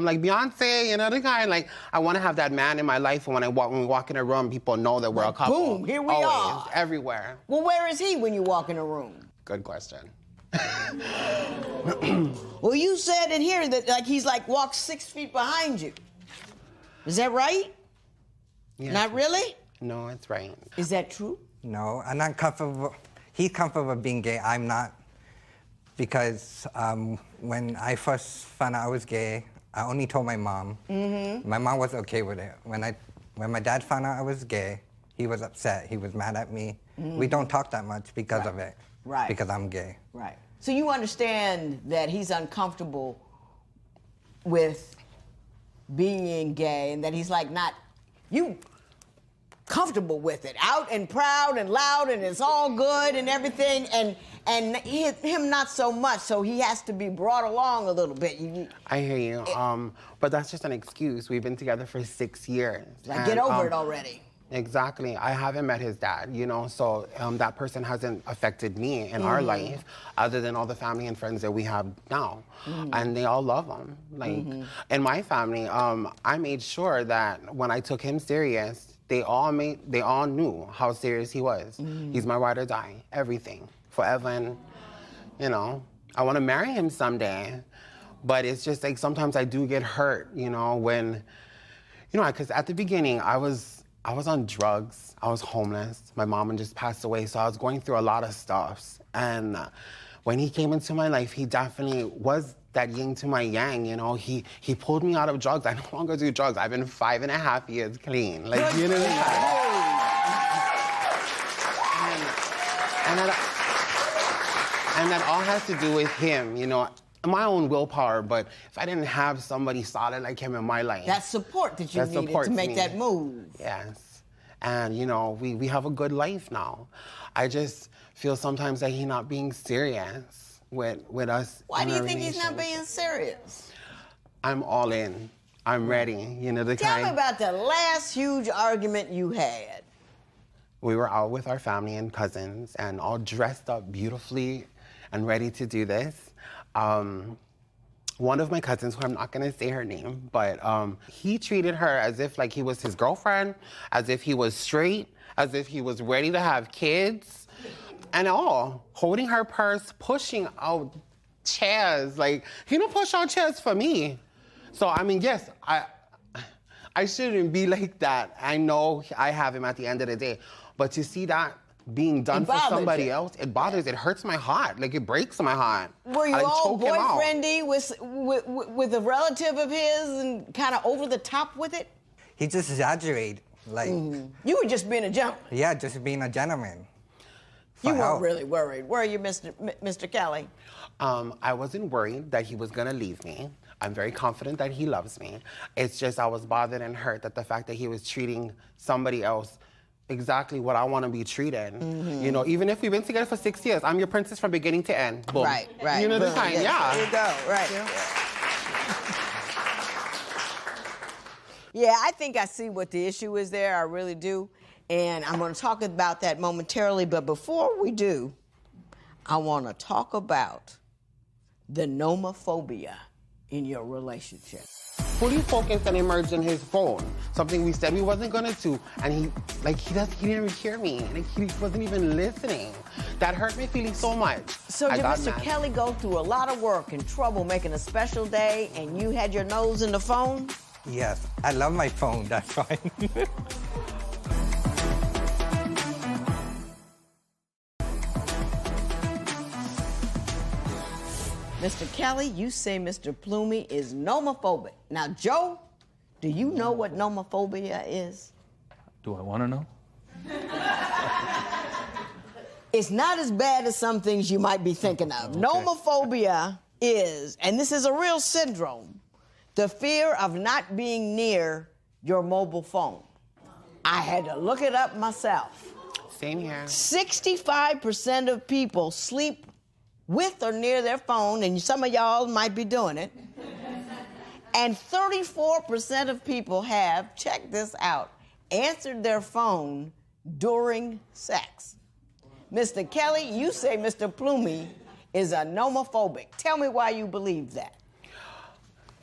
like Beyonce, you know, the kind. Like, I want to have that man in my life. And when we walk in a room, people know that we're a couple. Boom, here we Always, are. Everywhere. Well, where is he when you walk in a room? Good question. Well, you said in here that he's walks 6 feet behind you. Is that right? Yes. Not really? No, it's right. Is that true? No, I'm not comfortable. He's comfortable being gay. I'm not. Because when I first found out I was gay, I only told my mom. Mm-hmm. My mom was okay with it. When my dad found out I was gay, he was upset. He was mad at me. Mm-hmm. We don't talk that much because of it. Right. Because I'm gay. Right. So you understand that he's uncomfortable with being gay and that he's not you comfortable with it, out and proud and loud and it's all good and everything, and him not so much, so he has to be brought along a little bit. I hear you, but that's just an excuse. We've been together for 6 years. Get over it already. Exactly. I haven't met his dad, you know, so that person hasn't affected me in our life, other than all the family and friends that we have now. And they all love him. In my family, I made sure that when I took him serious, they all knew how serious he was. He's my ride or die, everything, forever. And, you know, I want to marry him someday. But it's just sometimes I do get hurt, you know, when, you know, because at the beginning I was on drugs. I was homeless. My mom had just passed away, so I was going through a lot of stuff. And when he came into my life, he definitely was that yin to my yang, you know. He pulled me out of drugs. I no longer do drugs. I've been 5.5 years clean. You know what I mean? And that all has to do with him, you know. My own willpower, but if I didn't have somebody solid like him in my life. That support that you needed to make that move. Yes. And, you know, we have a good life now. I just feel sometimes that he's not being serious with us. Why do you think he's not being serious? I'm all in. I'm ready. You know, Tell me about the last huge argument you had. We were out with our family and cousins and all dressed up beautifully and ready to do this. One of my cousins, who I'm not gonna say her name, but he treated her as if he was his girlfriend, as if he was straight, as if he was ready to have kids, and all. Holding her purse, pushing out chairs. He don't push out chairs for me. So, I mean, yes, I shouldn't be like that. I know I have him at the end of the day, but to see that being done for somebody else, it bothers, it hurts my heart. It breaks my heart. Were you all boyfriendy with a relative of his and kind of over the top with it? He just exaggerated. You were just being a gentleman. Yeah, just being a gentleman. You weren't really worried, were you, Mr. Kelly? I wasn't worried that he was gonna leave me. I'm very confident that he loves me. It's just I was bothered and hurt that the fact that he was treating somebody else exactly what I want to be treated. You know, even if we've been together for 6 years, I'm your princess from beginning to end. Boom. Right. You know the kind, yeah. There you go, right. Yeah, I think I see what the issue is there, I really do. And I'm going to talk about that momentarily, but before we do, I want to talk about the nomophobia in your relationship. Fully focused and immersed in his phone, something we said we wasn't gonna do, and he didn't even hear me, he wasn't even listening. That hurt me feeling so much. So did Mr. Kelly go through a lot of work and trouble making a special day, and you had your nose in the phone? Yes, I love my phone, that's why. Mr. Kelly, you say Mr. Plumey is nomophobic. Now, Joe, do you know what nomophobia is? Do I want to know? It's not as bad as some things you might be thinking of. Okay. Nomophobia is, and this is a real syndrome, the fear of not being near your mobile phone. I had to look it up myself. Same here. 65% of people sleep with or near their phone, and some of y'all might be doing it. And 34% of people have, check this out, answered their phone during sex. Mr. Kelly, you say Mr. Plumey is a nomophobic. Tell me why you believe that.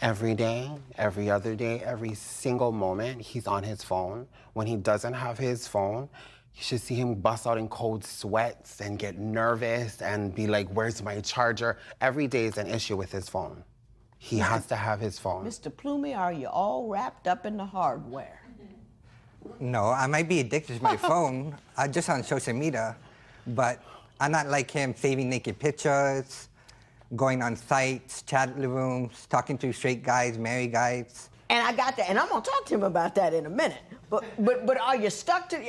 Every day, every other day, every single moment, he's on his phone. When he doesn't have his phone, you should see him bust out in cold sweats and get nervous and be like, where's my charger? Every day is an issue with his phone. He has to have his phone. Mr. Plumey, are you all wrapped up in the hardware? No, I might be addicted to my phone. I'm just on social media, but I'm not like him saving naked pictures, going on sites, chat rooms, talking to straight guys, married guys. And I got that, and I'm gonna talk to him about that in a minute. But are you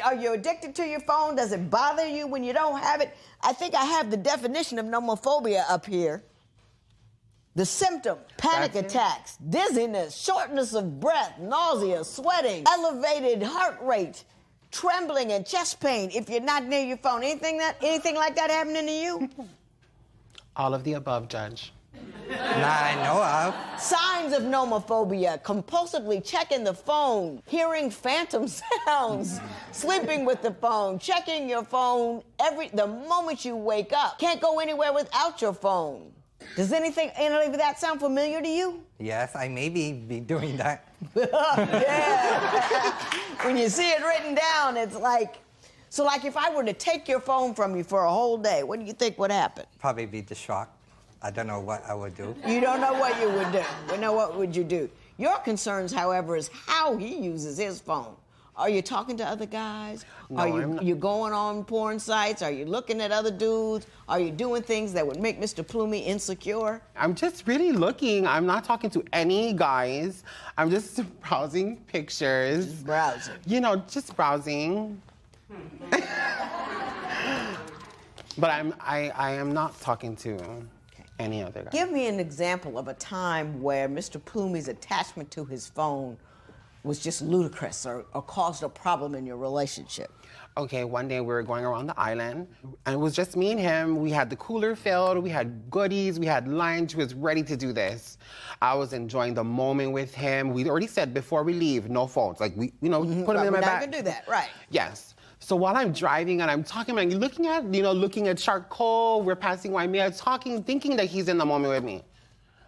are you addicted to your phone? Does it bother you when you don't have it? I think I have the definition of nomophobia up here. The symptom, panic attacks, dizziness, shortness of breath, nausea, sweating, elevated heart rate, trembling and chest pain if you're not near your phone. Anything like that happening to you? All of the above, Judge. Nah, I know of. Signs of nomophobia: compulsively checking the phone, hearing phantom sounds, sleeping with the phone, checking your phone the moment you wake up. Can't go anywhere without your phone. Does any of that sound familiar to you? Yes, I may be doing that. Yeah. When you see it written down, it's like, so like if I were to take your phone from you for a whole day, what do you think would happen? Probably be distraught. I don't know what I would do. You don't know what you would do. You know what would you do? Your concerns, however, is how he uses his phone. Are you talking to other guys? No, Are you going on porn sites? Are you looking at other dudes? Are you doing things that would make Mr. Plumey insecure? I'm just really looking. I'm not talking to any guys. I'm just browsing pictures. Just browsing. You know, just browsing. But I am not talking to any other guy. Give me an example of a time where Mr. Plumey's attachment to his phone was just ludicrous or caused a problem in your relationship. Okay, one day we were going around the island, and it was just me and him. We had the cooler filled, we had goodies, we had lunch, we was ready to do this. I was enjoying the moment with him. We already said before we leave, no phones. Like, we, put him in my We're not bag. gonna do that, right. Yes. So while I'm driving and I'm talking, I'm looking at charcoal, we're passing Waimea, talking, thinking that he's in the moment with me.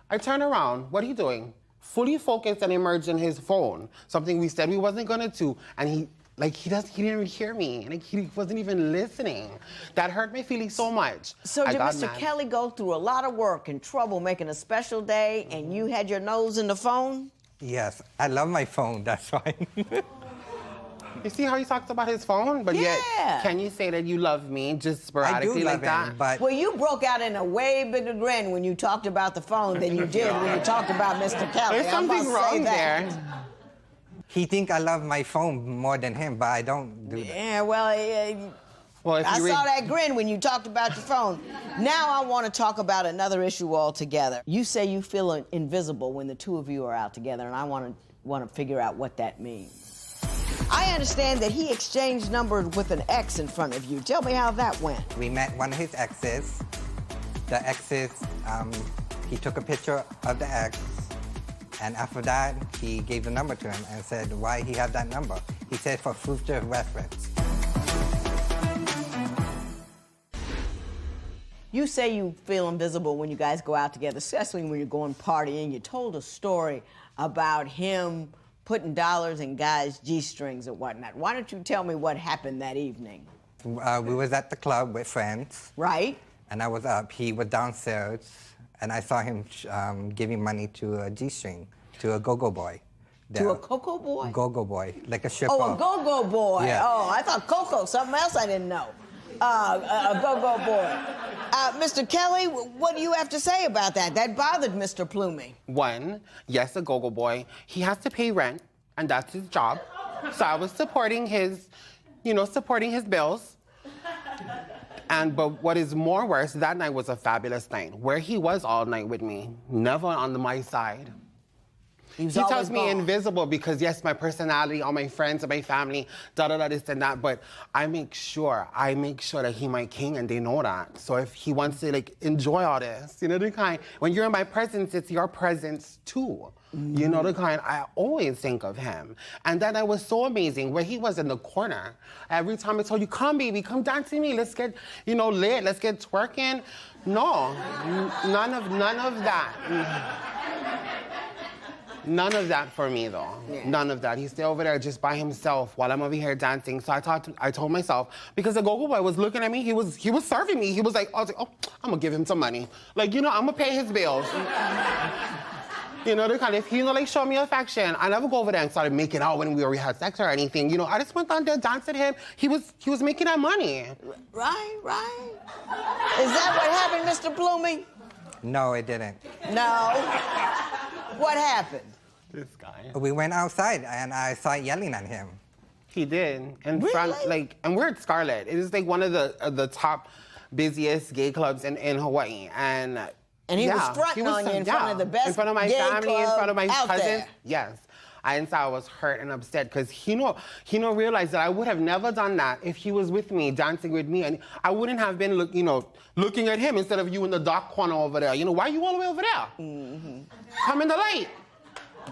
I turn around, what are you doing? Fully focused and immersed in his phone, something we said we wasn't gonna do, and he didn't even hear me, like he wasn't even listening. That hurt my feelings so much. So did Mr. mad. Kelly go through a lot of work and trouble making a special day, and you had your nose in the phone? Yes, I love my phone, that's why. You see how he talks about his phone? But Yeah. yet, can you say that you love me just sporadically I do love like that? him, but Well, you broke out in a way bigger grin when you talked about the phone than you did when you talked about Mr. Kelly. There's I must something say wrong that. there. he think I love my phone more than him, but I don't do that. Yeah, well, Well, if I you saw that grin when you talked about your phone. Now I want to talk about another issue altogether. You say you feel invisible when the two of you are out together, and I want to figure out what that means. I understand that he exchanged numbers with an ex in front of you. Tell me how that went. We met one of his exes. The exes, he took a picture of the ex, and after that, he gave the number to him and said why he had that number. He said for future reference. You say you feel invisible when you guys go out together, especially when you're going partying. You told a story about him putting dollars in guys' G-strings and whatnot. Why don't you tell me what happened that evening? We was at the club with friends. Right? And I was up. He was downstairs, and I saw him giving money to a G-string, to a go-go boy. To a Coco boy? Go-go boy, like a stripper. Oh, a go-go boy. Yeah. Oh, I thought Coco, something else I didn't know. Go-go boy. Mr. Kelly, what do you have to say about that? That bothered Mr. Plumey. One, yes, a go-go boy. He has to pay rent, and that's his job. So I was supporting his, supporting his bills. But what is more worse, that night was a fabulous night. Where he was all night with me, never on my side. He tells me invisible because, yes, my personality, all my friends, and my family, this and that, but I make sure that he my king, and they know that. So if he wants to, enjoy all this, the kind, when you're in my presence, it's your presence, too. Mm-hmm. The kind, I always think of him. And that night was so amazing, where he was in the corner. Every time I told you, come, baby, come dance with me, let's get, lit, let's get twerking. No, none of that. None of that for me, though. Yeah. None of that. He's still over there just by himself while I'm over here dancing. So I told myself, because the go-go boy was looking at me, he was serving me. He was like, I'm gonna give him some money. I'm gonna pay his bills. The kind, if he show me affection, I never go over there and started making out when we already had sex or anything. I just went on there, danced with him. He was making that money. Right. Is that what happened, Mr. Plumey? No, it didn't. No. What happened? This guy. We went outside, and I started yelling at him. He did. In really? front, and we're at Scarlet. It is one of the top busiest gay clubs in Hawaii. And he was fronting on you in front of the best in front of my gay family, club in front of my cousins. There. Yes. I was hurt and upset because he realized that I would have never done that if he was with me, dancing with me, and I wouldn't have been looking at him instead of you in the dark corner over there. Why are you all the way over there? Mm-hmm. Come in the light.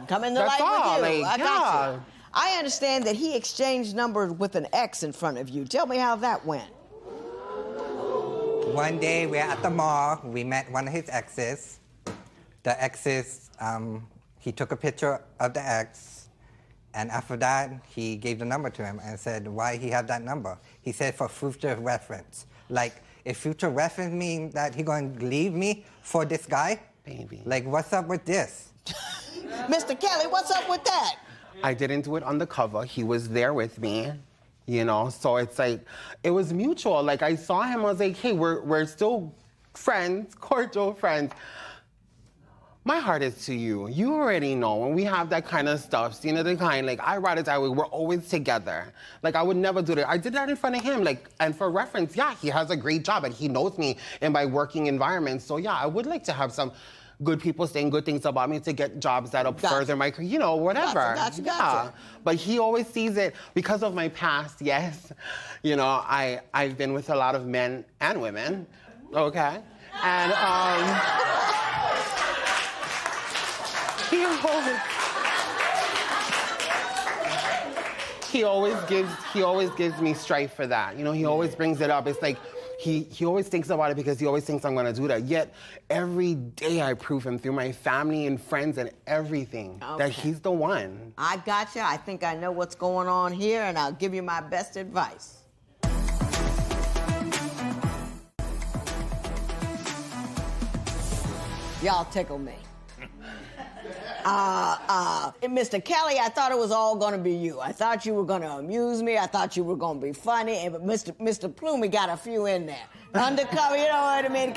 Come in the light with you. I got you. I understand that he exchanged numbers with an ex in front of you. Tell me how that went. One day we were at the mall. We met one of his exes. The exes, he took a picture of the ex, and after that, he gave the number to him and said why he had that number. He said for future reference. If future reference means that he's going to leave me for this guy? Baby. What's up with this? Mr. Kelly, what's up with that? I didn't do it on the cover. He was there with me, so it's it was mutual. I saw him, I was like, hey, we're still friends, cordial friends. My heart is to you. You already know when we have that kind of stuff, the kind, I ride it that way, we're always together. I would never do that. I did that in front of him, and for reference, yeah, he has a great job and he knows me in my working environment. So yeah, I would like to have some good people saying good things about me to get jobs that'll further my career, whatever. Gotcha. Yeah. But he always sees it because of my past, yes. I've been with a lot of men and women, okay? And, he always gives me strife for that. He always brings it up. It's he always thinks about it because he always thinks I'm gonna do that. Yet every day I prove him through my family and friends and everything that he's the one. I gotcha. I think I know what's going on here, and I'll give you my best advice. Y'all tickle me. Mr. Kelly, I thought it was all going to be you. I thought you were going to amuse me. I thought you were going to be funny. But Mr. Plumey got a few in there. Undercover, you know what I mean?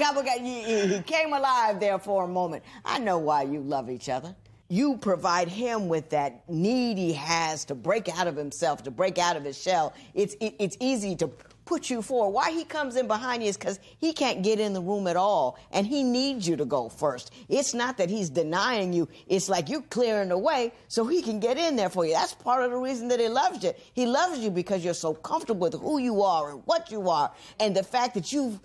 He came alive there for a moment. I know why you love each other. You provide him with that need he has to break out of himself, to break out of his shell. It's easy to put you forward. Why he comes in behind you is because he can't get in the room at all, and he needs you to go first. It's not that he's denying you. It's like you're clearing the way so he can get in there for you. That's part of the reason that he loves you. He loves you because you're so comfortable with who you are and what you are, and the fact that you've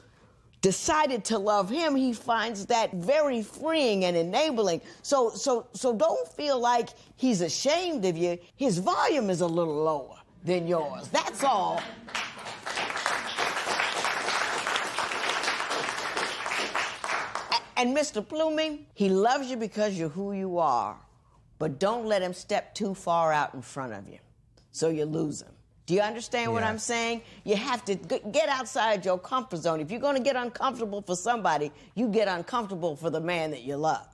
decided to love him, he finds that very freeing and enabling. So don't feel like he's ashamed of you. His volume is a little lower than yours. That's all. And Mr. Plumey, he loves you because you're who you are, but don't let him step too far out in front of you, so you lose him. Do you understand what I'm saying? You have to get outside your comfort zone. If you're going to get uncomfortable for somebody, you get uncomfortable for the man that you love.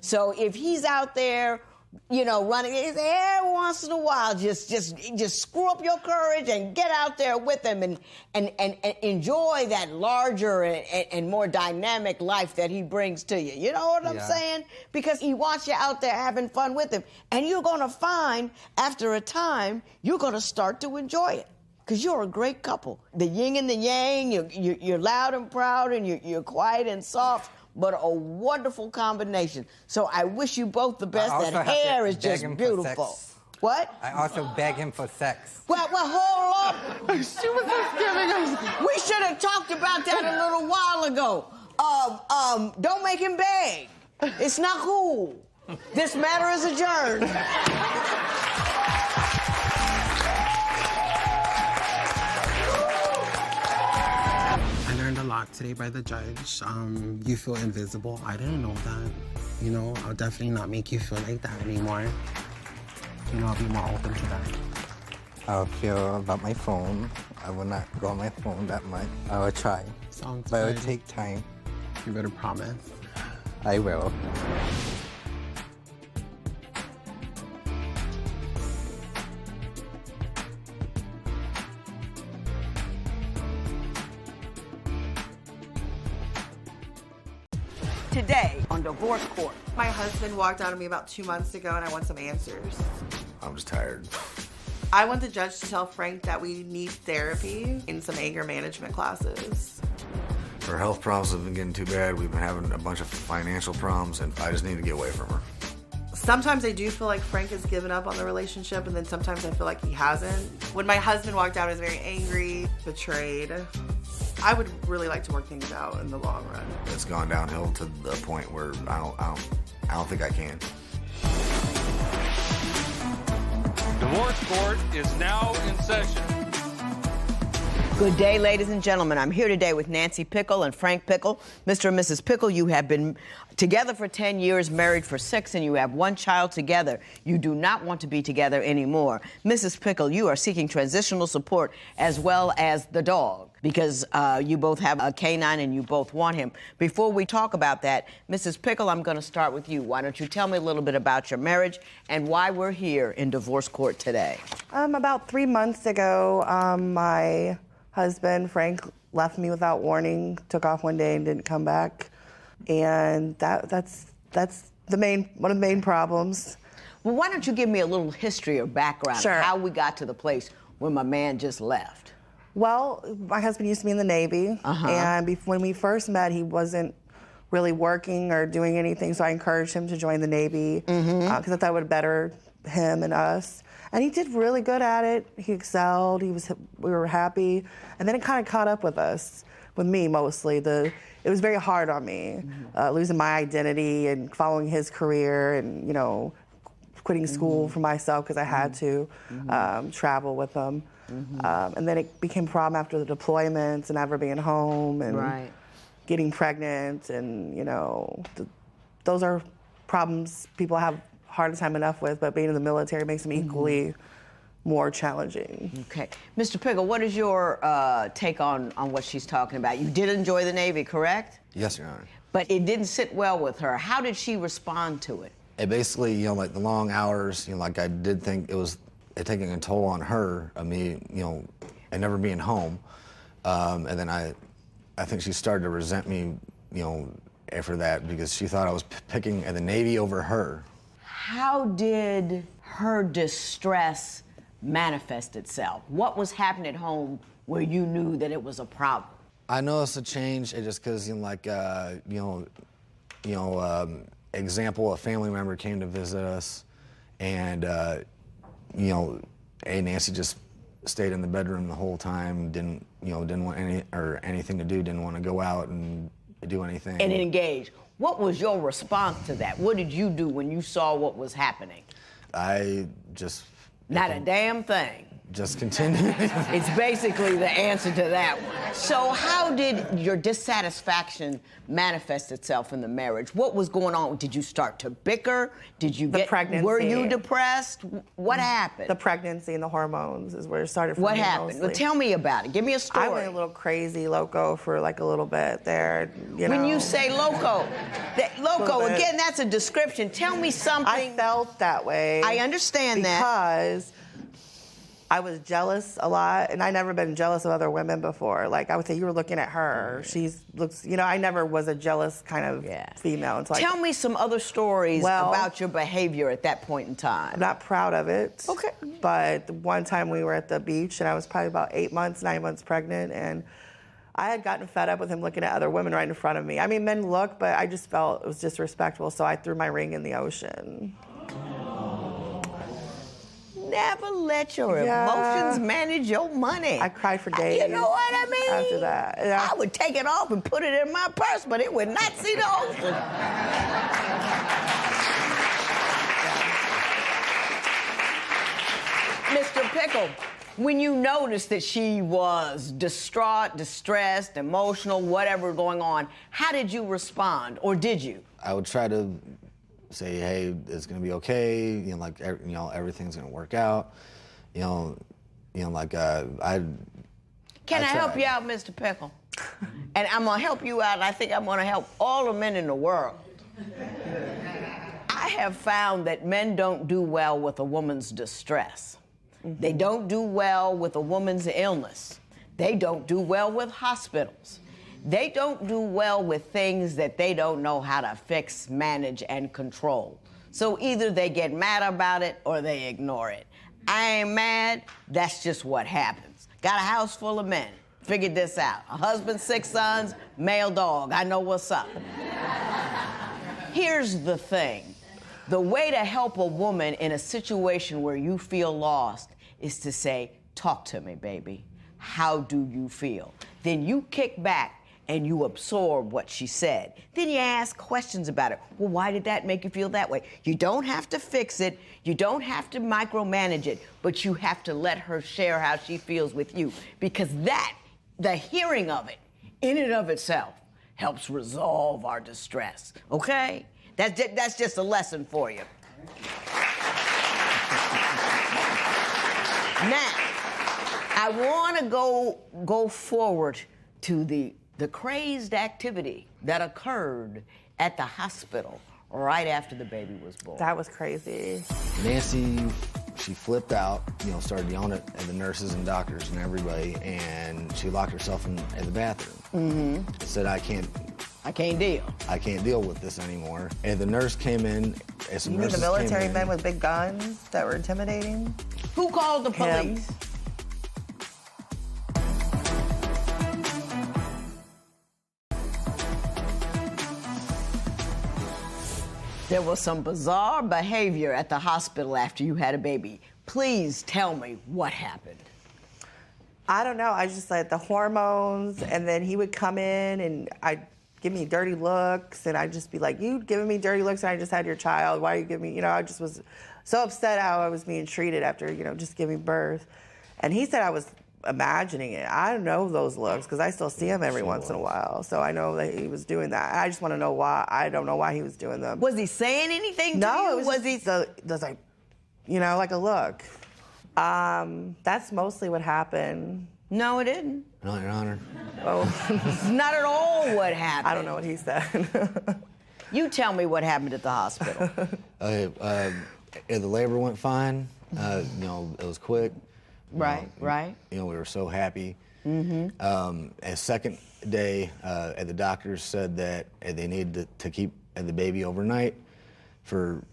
So if he's out there you know, running. Every once in a while, just screw up your courage and get out there with him and enjoy that larger and more dynamic life that he brings to you. You know what I'm saying? Because he wants you out there having fun with him. And you're going to find, after a time, you're going to start to enjoy it. Because you're a great couple. The yin and the yang, you're loud and proud, and you're quiet and soft, but a wonderful combination. So I wish you both the best. That hair is just beautiful. What? I also beg him for sex. Well, hold up. She was just giving us. We should have talked about that a little while ago. Don't make him beg. It's not cool. This matter is adjourned. A lot today by the judge. You feel invisible. I didn't know that. You know, I'll definitely not make you feel like that anymore. You know, I'll be more open to that. I'll feel about my phone. I will not go on my phone that much. I will try. Sounds but good. it will take time. You better promise. I will. Today on Divorce Court. My husband walked out on me about 2 months ago and I want some answers. I'm just tired. I want the judge to tell Frank that we need therapy and some anger management classes. Her health problems have been getting too bad. We've been having a bunch of financial problems, and I just need to get away from her. Sometimes I do feel like Frank has given up on the relationship, and then sometimes I feel like he hasn't. When my husband walked out, I was very angry, betrayed. I would really like to work things out in the long run. It's gone downhill to the point where I don't think I can. Divorce Court is now in session. Good day, ladies and gentlemen. I'm here today with Nancy Pickle and Frank Pickle. Mr. and Mrs. Pickle, you have been together for 10 years, married for 6, and you have 1 child together. You do not want to be together anymore. Mrs. Pickle, you are seeking transitional support as well as the dog, because you both have a canine and you both want him. Before we talk about that, Mrs. Pickle, I'm going to start with you. Why don't you tell me a little bit about your marriage and why we're here in divorce court today? About 3 months ago, my husband, Frank, left me without warning, took off one day and didn't come back. And that's one of the main problems. Well, why don't you give me a little history or background Sure. of how we got to the place where my man just left? Well, my husband used to be in the Navy, and when we first met, he wasn't really working or doing anything, so I encouraged him to join the Navy because I thought it would better him and us. And he did really good at it. He excelled. We were happy. And then it kind of caught up with us, with me mostly. It was very hard on me, losing my identity and following his career and, you know, quitting school for myself because I had to travel with him. And then it became a problem after the deployments and never being home and getting pregnant. And, you know, those are problems people have hard time enough with, but being in the military makes them equally more challenging. Okay. Mr. Pickle, what is your take on what she's talking about? You did enjoy the Navy, correct? Yes, Your Honor. But it didn't sit well with her. How did she respond to it? It basically, you know, like the long hours, you know, like I did think it was taking a toll on her, of me, you know, and never being home. And then I think she started to resent me, you know, after that because she thought I was picking the Navy over her. How did her distress manifest itself? What was happening at home where you knew that it was a problem? I noticed a change just because, you know, like, example, a family member came to visit us, and you know, Nancy just stayed in the bedroom the whole time. Didn't want anything to do. Didn't want to go out and do anything. And engage. What was your response to that? What did you do when you saw what was happening? I just... Not a damn thing. just continue. It's basically the answer to that one. So how did your dissatisfaction manifest itself in the marriage? What was going on? Did you start to bicker? Did you get pregnancy. Were you depressed? What happened? The pregnancy and the hormones is where it started for What me happened? mostly. Well, tell me about it. Give me a story. I went a little crazy loco for like a little bit there, you know. When you say loco, loco, bit. again, that's a description. Tell me something. I felt that way. I understand that. Because I was jealous a lot, and I never been jealous of other women before. Like I would say, you were looking at her. She looks, you know. I never was a jealous kind of female. Until Tell me some other stories about your behavior at that point in time. I'm not proud of it. Okay. But one time we were at the beach, and I was probably about 9 months pregnant, and I had gotten fed up with him looking at other women right in front of me. I mean, men look, but I just felt it was disrespectful, so I threw my ring in the ocean. Never let your emotions manage your money. I cried for days. You know what I mean? After that. Yeah. I would take it off and put it in my purse, but it would not see the ocean. Mr. Pickle, when you noticed that she was distraught, distressed, emotional, whatever going on, how did you respond, or did you? I would try to say, hey, it's gonna be okay. You know, like everything's gonna work out. You know, like I. Can I help you out, Mr. Pickle? And I'm gonna help you out. And I think I'm gonna help all the men in the world. I have found that men don't do well with a woman's distress. They don't do well with a woman's illness. They don't do well with hospitals. They don't do well with things that they don't know how to fix, manage, and control. So either they get mad about it or they ignore it. I ain't mad, that's just what happens. Got a house full of men. Figured this out. A husband, 6 sons, male dog. I know what's up. Here's the thing. The way to help a woman in a situation where you feel lost is to say, talk to me, baby. How do you feel? Then you kick back and you absorb what she said. Then you ask questions about it. Well, why did that make you feel that way? You don't have to fix it. You don't have to micromanage it, but you have to let her share how she feels with you, because the hearing of it, in and of itself, helps resolve our distress, okay? That's just a lesson for you. Now, I want to go forward to the crazed activity that occurred at the hospital right after the baby was born. That was crazy. Nancy, she flipped out, you know, started yelling at the nurses and doctors and everybody, and she locked herself in the bathroom. Said, I can't deal with this anymore. And the nurse came in. And some You mean the nurses military came in. men with big guns that were intimidating? Who called the Him. police? There was some bizarre behavior at the hospital after you had a baby. Please tell me what happened. I don't know. I just like the hormones, and then he would come in and I'd give me dirty looks, and I'd just be like, you giving me dirty looks, and I just had your child. Why are you giving me, you know, I just was so upset how I was being treated after, you know, just giving birth. And he said I was imagining it. I don't know those looks because I still see him every once in a while. So I know that he was doing that. I just want to know why. I don't know why he was doing them. Was he saying anything to No, you? it was just the like, you know, like a look. That's mostly what happened. No, it didn't. No, Your Honor. It's not at all what happened. I don't know what he said. You tell me what happened at the hospital. The labor went fine. You know, it was quick. Right. You know, we were so happy. A second day, the doctors said that they needed to keep the baby overnight. And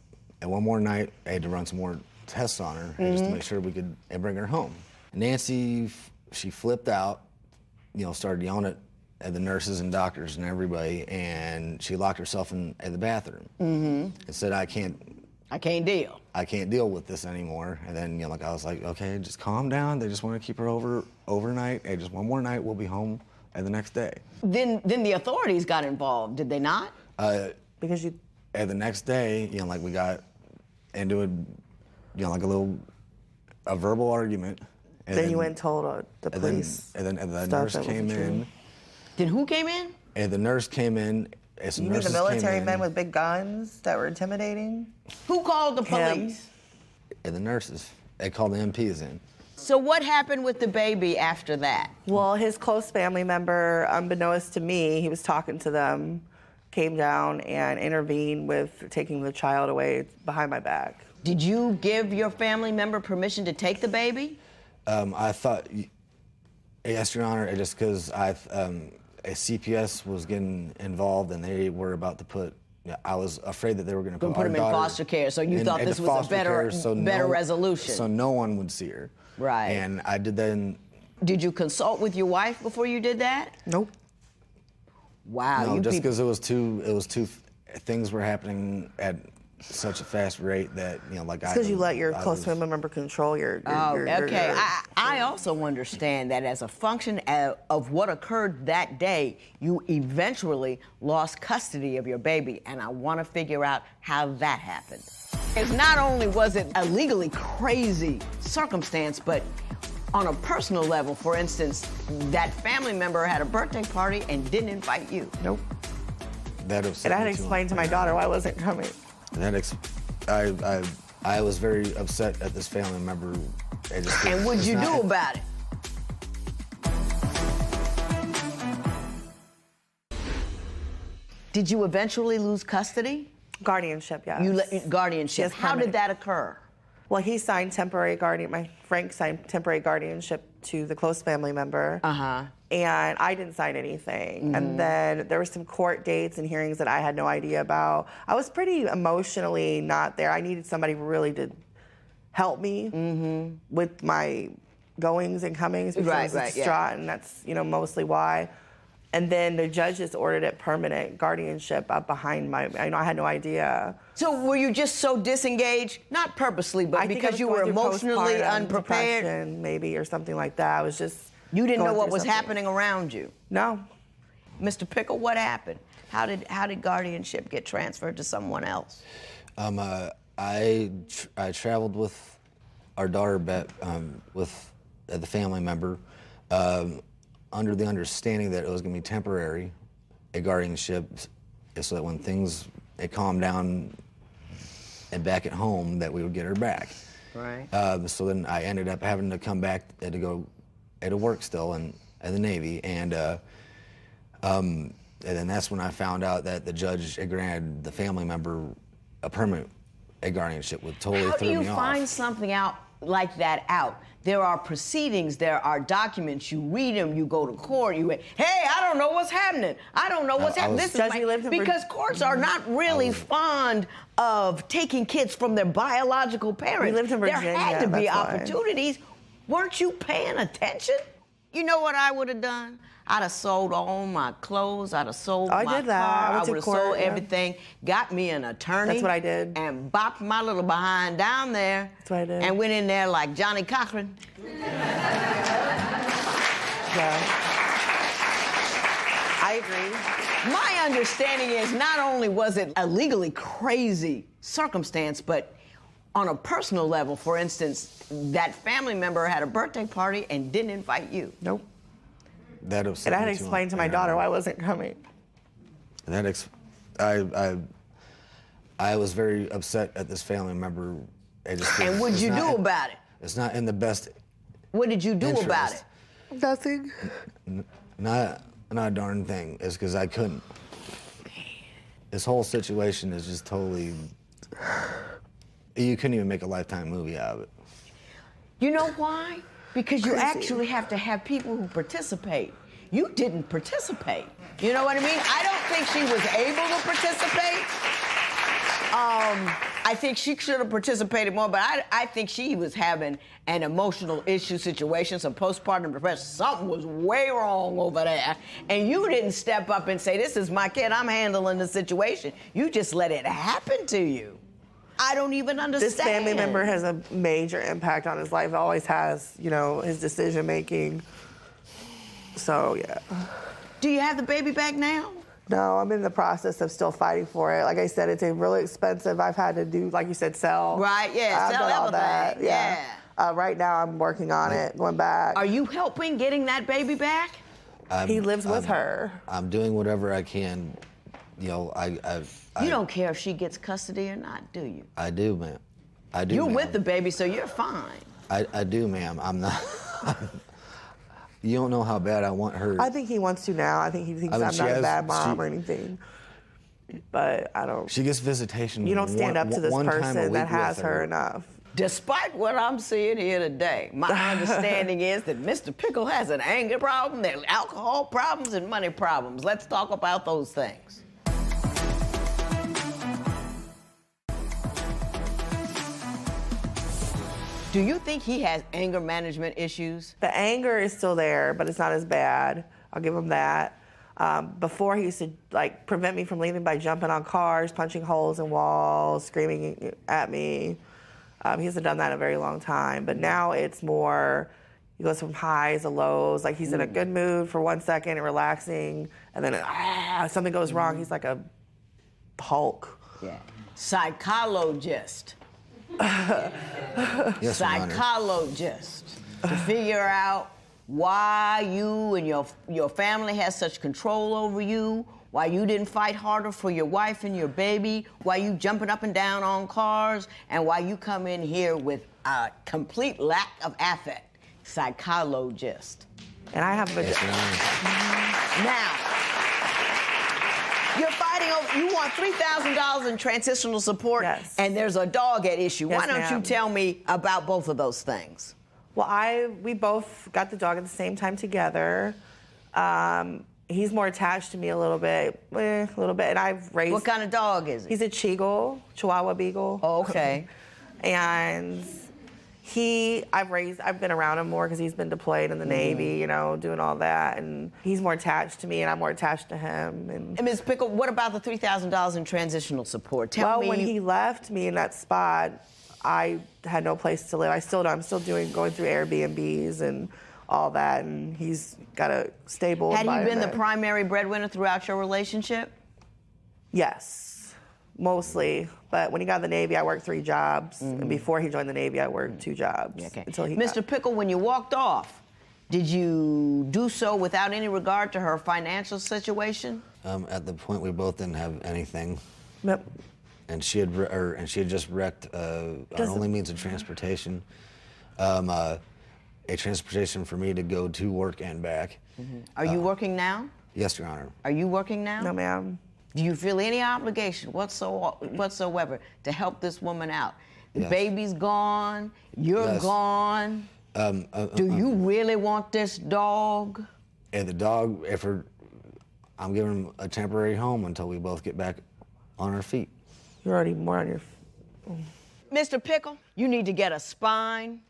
one more night, I had to run some more tests on her just to make sure we could bring her home. Nancy, she flipped out, you know, started yelling at the nurses and doctors and everybody, and she locked herself in the bathroom and said, I can't deal with this anymore. And then, you know, like I was like, okay, just calm down. They just want to keep her overnight. Hey, just one more night, we'll be home the next day. Then the authorities got involved, did they not? Because you. The next day, you know, like we got into a verbal argument. Then you went and told the police. And then the stuff nurse that came wasn't in. true. Then who came in? And the nurse came in. And some You mean the nurses military came in, men with big guns that were intimidating? Who called the Him. police? And the nurses. They called the MPs in. So what happened with the baby after that? Well, his close family member, unbeknownst to me, he was talking to them, came down and intervened with taking the child away behind my back. Did you give your family member permission to take the baby? I thought, yes, Your Honor, just because a CPS was getting involved and they were about to put, I was afraid that they were going to put him in foster care, so you thought this was a better resolution. So no one would see her. Right. And I did that. Did you consult with your wife before you did that? Nope. Wow. No, just because it was too, things were happening at such a fast rate that, like I. Because you let your close family member control your okay. I also understand that as a function of what occurred that day, you eventually lost custody of your baby, and I want to figure out how that happened. It's not only was it a legally crazy circumstance, but on a personal level, for instance, that family member had a birthday party and didn't invite you. Nope. That And I had to explain to my daughter why I wasn't coming. I was very upset at this family member. And what'd you do about it? Did you eventually lose custody? Guardianship, yes. Guardianship. Yes, How did that occur? Well, he signed Frank signed temporary guardianship to the close family member. And I didn't sign anything. And then there were some court dates and hearings that I had no idea about. I was pretty emotionally not there. I needed somebody really to help me with my goings and comings because I was distraught, and that's mostly why. And then the judge just ordered it permanent guardianship up behind I had no idea. So were you just so disengaged, not purposely, but because you were emotionally unprepared? Depression, maybe, or something like that. I was just. You didn't know what was happening around you? No. Mr. Pickle, what happened? How did guardianship get transferred to someone else? I traveled with our daughter, with the family member, under the understanding that it was going to be temporary, a guardianship, so that when things calmed down and back at home, that we would get her back. Right. So then I ended up having to come back to go to work still in the Navy, and then that's when I found out that the judge had granted the family member a permanent guardianship, which totally threw me off. How do you find something out like that out? There are proceedings, there are documents, you read them, you go to court, hey, I don't know what's happening. I don't know what's happening. Because courts are not really fond of taking kids from their biological parents. We lived in Virginia. There had to be opportunities. Weren't you paying attention? You know what I would have done? I'd have sold all my clothes. I'd have sold my car. I would have sold everything. Got me an attorney. That's what I did. And bopped my little behind down there. That's what I did. And went in there like Johnny Cochran. Yeah. I agree. My understanding is not only was it a legally crazy circumstance, but on a personal level, for instance, that family member had a birthday party and didn't invite you. Nope. That upset and I had me to explain to my daughter why I wasn't coming. I was very upset at this family member. And what'd you do about it? It's not in the best. What did you do interest. about it? Nothing. Not a darn thing. It's because I couldn't. This whole situation is just totally. You couldn't even make a Lifetime movie out of it. You know why? Because you actually have to have people who participate. You didn't participate. You know what I mean? I don't think she was able to participate. I think she should have participated more, but I think she was having an emotional issue situation, some postpartum depression. Something was way wrong over there. And you didn't step up and say, this is my kid, I'm handling the situation. You just let it happen to you. I don't even understand. This family member has a major impact on his life. Always has, his decision making. So, yeah. Do you have the baby back now? No, I'm in the process of still fighting for it. Like I said, it's really expensive. I've had to do, like you said, sell. Right, yeah, I've sell done all everything. that. Yeah. Right now, I'm working on it, going back. Are you helping getting that baby back? He lives with her. I'm doing whatever I can. You know, You don't care if she gets custody or not, do you? I do, ma'am. I do. You're ma'am. with the baby, so you're fine. I do, ma'am. I'm not. You don't know how bad I want her. I think he wants to now. I think he thinks I'm not a bad mom or anything. But I don't. She gets visitation. You don't stand up to this person that has her enough. Despite what I'm seeing here today, my understanding is that Mr. Pickle has an anger problem, there are alcohol problems, and money problems. Let's talk about those things. Do you think he has anger management issues? The anger is still there, but it's not as bad. I'll give him that. Before, he used to prevent me from leaving by jumping on cars, punching holes in walls, screaming at me. He hasn't done that in a very long time. But now it's more, he goes from highs to lows. Like he's in a good mood for 1 second and relaxing, and then something goes wrong. He's like a Hulk. Yeah. Psychologist. Yes, Psychologist. To figure out why you and your family has such control over you, why you didn't fight harder for your wife and your baby, why you jumping up and down on cars, and why you come in here with a complete lack of affect. Psychologist. And I have a... Now, you're fighting over, you want $3,000 in transitional support, yes. And there's a dog at issue. Yes, Why don't you ma'am. tell me about both of those things? Well, we both got the dog at the same time together. He's more attached to me a little bit, and I've raised... What kind of dog is he? He's a Chihuahua Beagle. Oh, okay. And I've been around him more because he's been deployed in the Navy, you know, doing all that, and he's more attached to me, and I'm more attached to him. And Ms. Pickle, what about the $3,000 in transitional support? Tell me. when he left me in that spot, I had no place to live. I'm still going through Airbnbs and all that, and he's got a stable Had he been the environment. primary breadwinner throughout your relationship? Yes, mostly. But when he got in the Navy, I worked 3 jobs, and before he joined the Navy, I worked 2 jobs. Okay. Until he Mr. Pickle, when you walked off, did you do so without any regard to her financial situation? At the point we both didn't have anything. Yep. And she had just wrecked our only means of transportation, a transportation for me to go to work and back. Are you working now? Yes, Your Honor. Are you working now? No, ma'am. Do you feel any obligation whatsoever to help this woman out? The Yes. baby's gone, you're Yes. gone. Do you really want this dog? And the dog, I'm giving him a temporary home until we both get back on our feet. You're already more on your... Mr. Pickle, you need to get a spine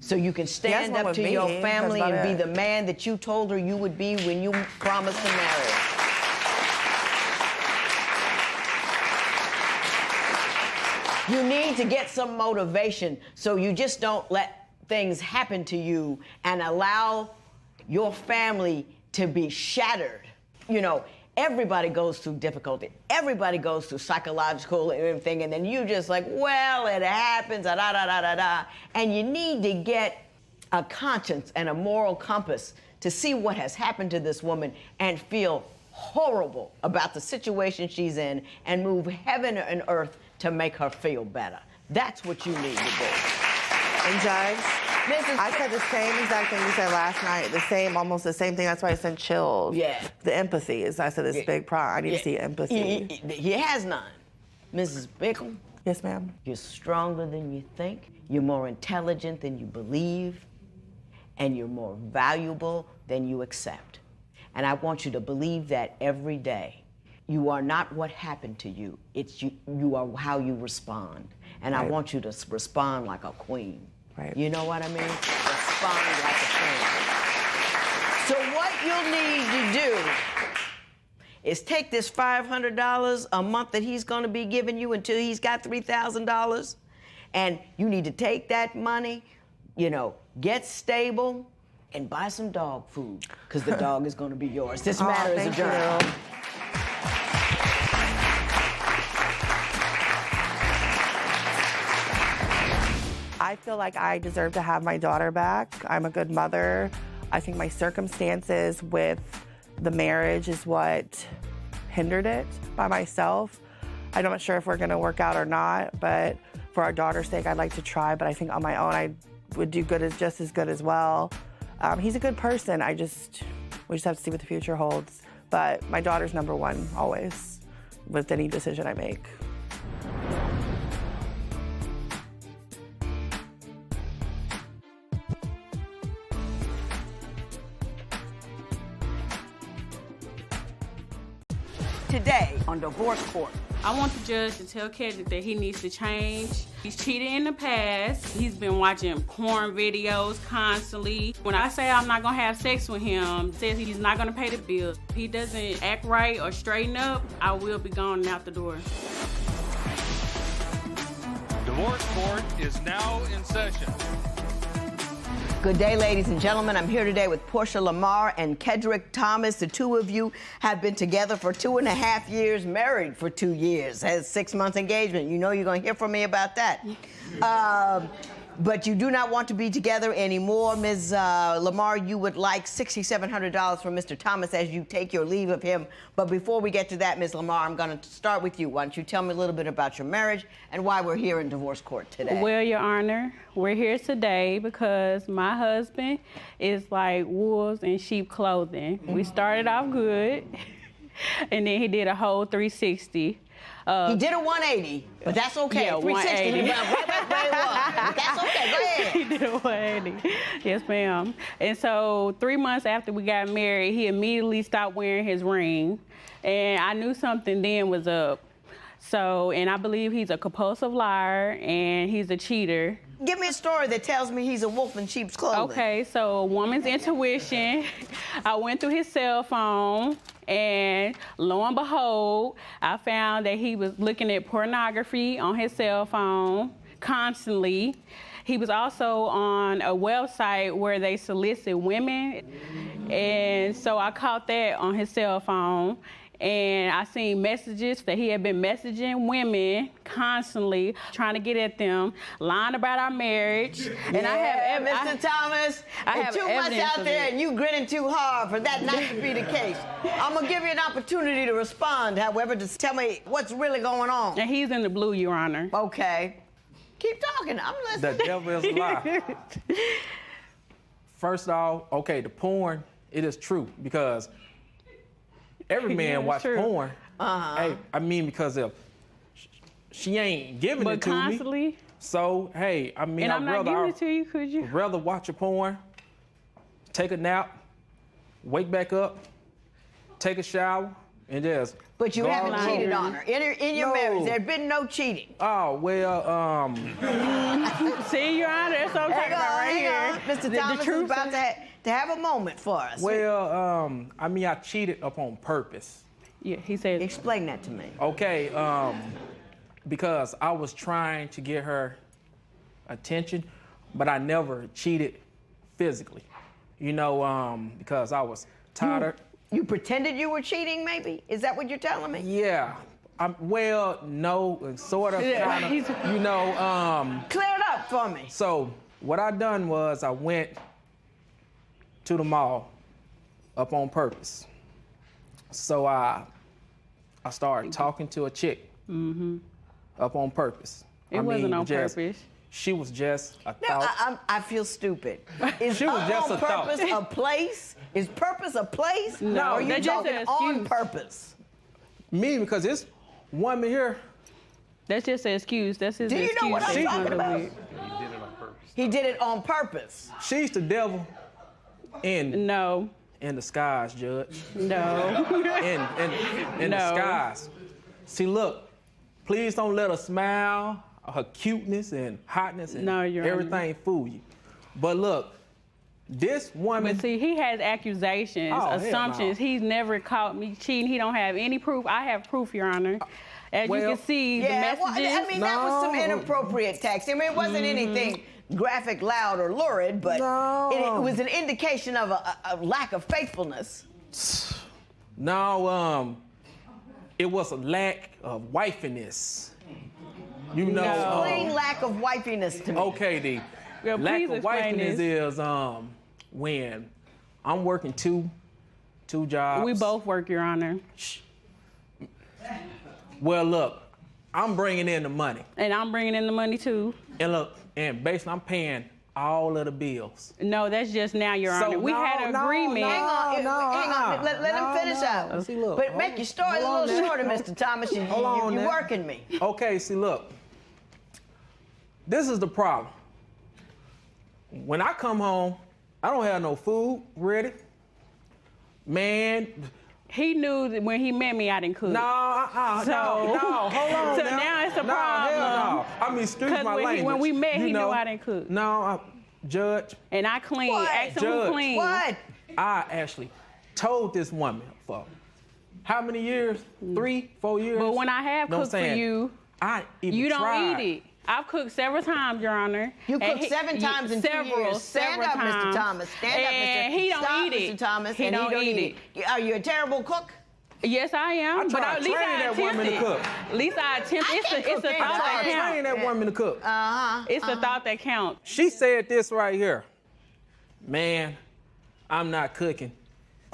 so you can stand one up with to me. your That's family about and be it. the man that you told her you would be when you promised to marry her. You need to get some motivation so you just don't let things happen to you and allow your family to be shattered. You know, everybody goes through difficulty. Everybody goes through psychological and everything, and then you just like, well, it happens, da-da-da-da-da. And you need to get a conscience and a moral compass to see what has happened to this woman and feel horrible about the situation she's in and move heaven and earth to make her feel better. That's what you need to do. And Judge, I said the same exact thing you said last night. Almost the same thing. That's why I said chills. Yeah. The empathy is, I said, this big problem. I need to see empathy. He has none. Mrs. Pickle? Yes, ma'am. You're stronger than you think. You're more intelligent than you believe. And you're more valuable than you accept. And I want you to believe that every day. You are not what happened to you. It's you are how you respond. And I want you to respond like a queen. Right. You know what I mean? Respond like a queen. So what you'll need to do is take this $500 a month that he's going to be giving you until he's got $3,000, and you need to take that money, you know, get stable, and buy some dog food, because the dog is going to be yours. This matter is adjourned. I feel like I deserve to have my daughter back. I'm a good mother. I think my circumstances with the marriage is what hindered it by myself. I'm not sure if we're gonna work out or not, but for our daughter's sake, I'd like to try, but I think on my own, I would do just as good as well. He's a good person. We just have to see what the future holds. But my daughter's number one, always, with any decision I make. Today on Divorce Court. I want the judge to tell Kedrick that he needs to change. He's cheated in the past. He's been watching porn videos constantly. When I say I'm not gonna have sex with him, he says he's not gonna pay the bills. If he doesn't act right or straighten up, I will be gone and out the door. Divorce Court is now in session. Good day, ladies and gentlemen. I'm here today with Portia Lamar and Kedrick Thomas. The two of you have been together for 2.5 years, married for 2 years, has 6 months engagement. You know you're going to hear from me about that. But you do not want to be together anymore. Ms. Lamar, you would like $6,700 from Mr. Thomas as you take your leave of him. But before we get to that, Ms. Lamar, I'm going to start with you. Why don't you tell me a little bit about your marriage and why we're here in divorce court today? Well, Your Honor, we're here today because my husband is like wolves in sheep clothing. We started off good, and then he did a whole 360. He did a 180, but that's okay. Yeah, 360, he went right back where he was. But that's okay, go ahead. He did a 180. Yes, ma'am. And so 3 months after we got married, he immediately stopped wearing his ring. And I knew something then was up. So, and I believe he's a compulsive liar and he's a cheater. Give me a story that tells me he's a wolf in sheep's clothing. Okay, so a woman's intuition. I went through his cell phone, and lo and behold, I found that he was looking at pornography on his cell phone constantly. He was also on a website where they solicit women, and so I caught that on his cell phone. And I seen messages that he had been messaging women constantly, trying to get at them, lying about our marriage. And I have Mr. Thomas, I have too much out there and you grinning too hard for that not to be the case. I'm going to give you an opportunity to respond, however, just tell me what's really going on. And he's in the blue, Your Honor. Okay. Keep talking. I'm listening. The devil is a lie. First off, okay, the porn, it is true because every man watch porn. Hey, I mean, because if she ain't giving it to constantly? Me. So, hey, I mean, and I'm not giving it to you, could you? I'd rather watch a porn, take a nap, wake back up, take a shower, and just But you haven't cheated on her. In your marriage, there's been no cheating. Oh, well, See, Your Honor, that's what I'm talking about right here. Mr. Thomas is about to have a moment for us. Well, I mean, I cheated up on purpose. Yeah, he said. Explain that to me. Okay, because I was trying to get her attention, but I never cheated physically. You know, because I was tired. You pretended you were cheating, maybe? Is that what you're telling me? Yeah. Well, no, sort of, kind of, you know. Clear it up for me. So what I done was I went to the mall up on purpose. So I started talking to a chick up on purpose. It wasn't on purpose. She was just a thought. I feel stupid. Is she was just a thought. Purpose a place? Is purpose a place? No, or are you talking on purpose? Me, because this woman here. That's just an excuse. That's his excuse. Do you know what I'm talking about? He did it on purpose. He did it on purpose. She's the devil in disguise, Judge. No. in disguise. See, look, please don't let her smile, her cuteness and hotness and everything fool you. But look, this woman. But see, he has accusations, assumptions. No. He's never caught me cheating. He don't have any proof. I have proof, Your Honor. As you can see, the messages. Well, I mean, that was some inappropriate text. I mean, it wasn't anything graphic, loud, or lurid, but it was an indication of a lack of faithfulness. No, it was a lack of wifiness. You know. Explain lack of wifiness to me. Okay, D. Girl, Lack please of explain wifiness this. is when I'm working two jobs. We both work, Your Honor. Well, look, I'm bringing in the money. And I'm bringing in the money too. And look, and basically I'm paying all of the bills. No, that's just now, Your Honor. We had an agreement. Hang on. Let him finish out. See, look, But make your story a little shorter, Mr. Thomas. You're working me. Okay, see, look. This is the problem. When I come home, I don't have no food ready. Man. He knew that when he met me, I didn't cook. No, hold on. So now it's a problem. No. I mean, excuse my language. When we met, he knew I didn't cook. No, Judge. And I clean. What? Ask him who clean. What? I actually told this woman for how many years? 3, 4 years? But when I have cooked for you, you don't eat it. I've cooked several times, Your Honor. You cooked 7 times in 2 years. Stand up, Mr. Thomas. Stand up, Mr. And he don't Stop, eat it. Mr. Thomas. He and don't eat it. Are you a terrible cook? Yes, I am. But at least I that woman to cook. At least I attempt. It's a thought that counts. Train that woman to cook. It's a thought that counts. She said this right here. Man, I'm not cooking.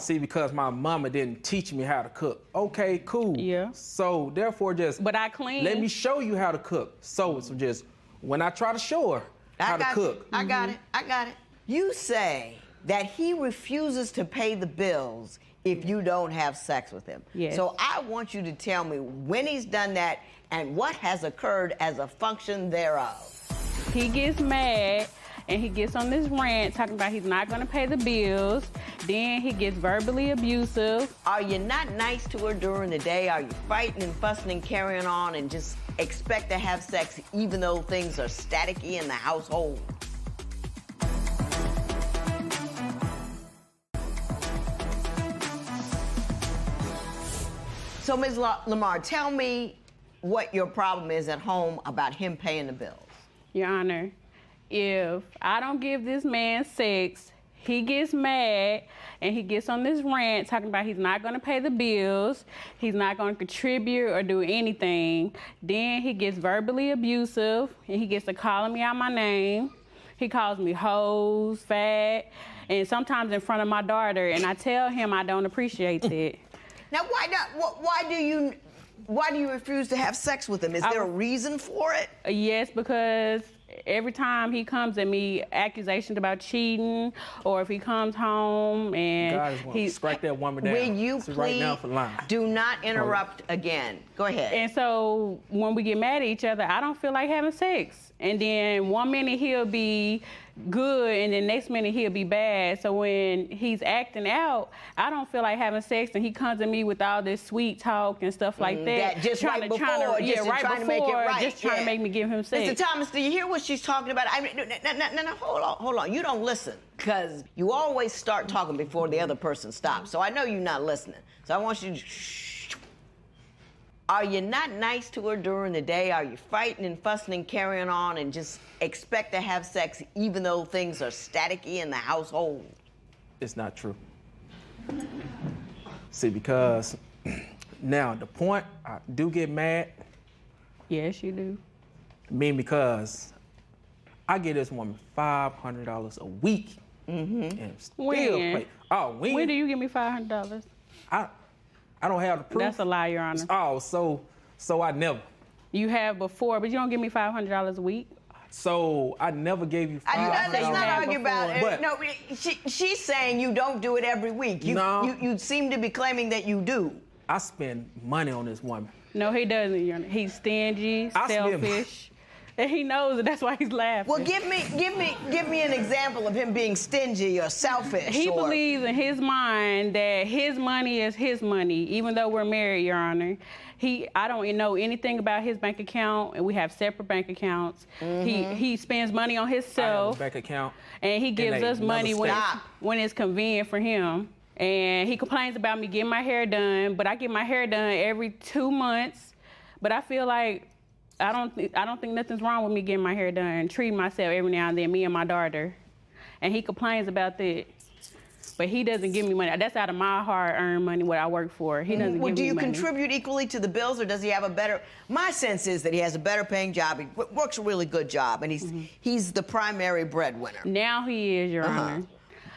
See, because my mama didn't teach me how to cook. Okay, cool. Yeah. So therefore, But I clean. let me show you how to cook. So just when I try to show her how to cook. I got it. You say that he refuses to pay the bills if you don't have sex with him. Yes. So I want you to tell me when he's done that and what has occurred as a function thereof. He gets mad and he gets on this rant talking about he's not going to pay the bills. Then he gets verbally abusive. Are you not nice to her during the day? Are you fighting and fussing and carrying on and just expect to have sex even though things are staticky in the household? So, Ms. Lamar, tell me what your problem is at home about him paying the bills. Your Honor, if I don't give this man sex, he gets mad and he gets on this rant talking about he's not going to pay the bills, he's not going to contribute or do anything. Then he gets verbally abusive and he gets to calling me out my name. He calls me hoes, fat, and sometimes in front of my daughter, and I tell him I don't appreciate that. Now, why do you refuse to have sex with him? Is there a reason for it? Yes, because every time he comes at me, accusations about cheating, or if he comes home and he strike that woman down. Will you please right now for lying. Do not interrupt again. Go ahead. And so when we get mad at each other, I don't feel like having sex. And then one minute he'll be good and the next minute he'll be bad. So when he's acting out, I don't feel like having sex, and he comes at me with all this sweet talk and stuff like that. Just trying to make me give him sex. Mr. Thomas, do you hear what she's talking about? No, hold on. You don't listen, because you always start talking before the other person stops. So I know you're not listening. So I want you to shh. Are you not nice to her during the day? Are you fighting and fussing and carrying on and just expect to have sex even though things are staticky in the household? It's not true. See, because now the point, I do get mad. Yes, you do. Because I give this woman $500 a week. And still pay. Oh, when do you give me $500? I don't have the proof. That's a lie, Your Honor. Oh, so I never. You have before, but you don't give me $500 a week. So I never gave you $500. Let's not argue about it. But, no, she's saying you don't do it every week. You seem to be claiming that you do. I spend money on this woman. No, he doesn't, Your Honor. He's stingy, selfish. And he knows it. That's why he's laughing. Well, give me an example of him being stingy or selfish. He believes in his mind that his money is his money, even though we're married, Your Honor. I don't know anything about his bank account, and we have separate bank accounts. He spends money on himself. I have a bank account. And he gives us money when it's convenient for him. And he complains about me getting my hair done, but I get my hair done every 2 months. But I feel like I don't think nothing's wrong with me getting my hair done and treating myself every now and then, me and my daughter. And he complains about that. But he doesn't give me money. That's out of my hard-earned money, what I work for. He doesn't give me money. Do you contribute equally to the bills, or does he have a better... My sense is that he has a better paying job. He works a really good job, and he's the primary breadwinner. Now he is, Your Honor.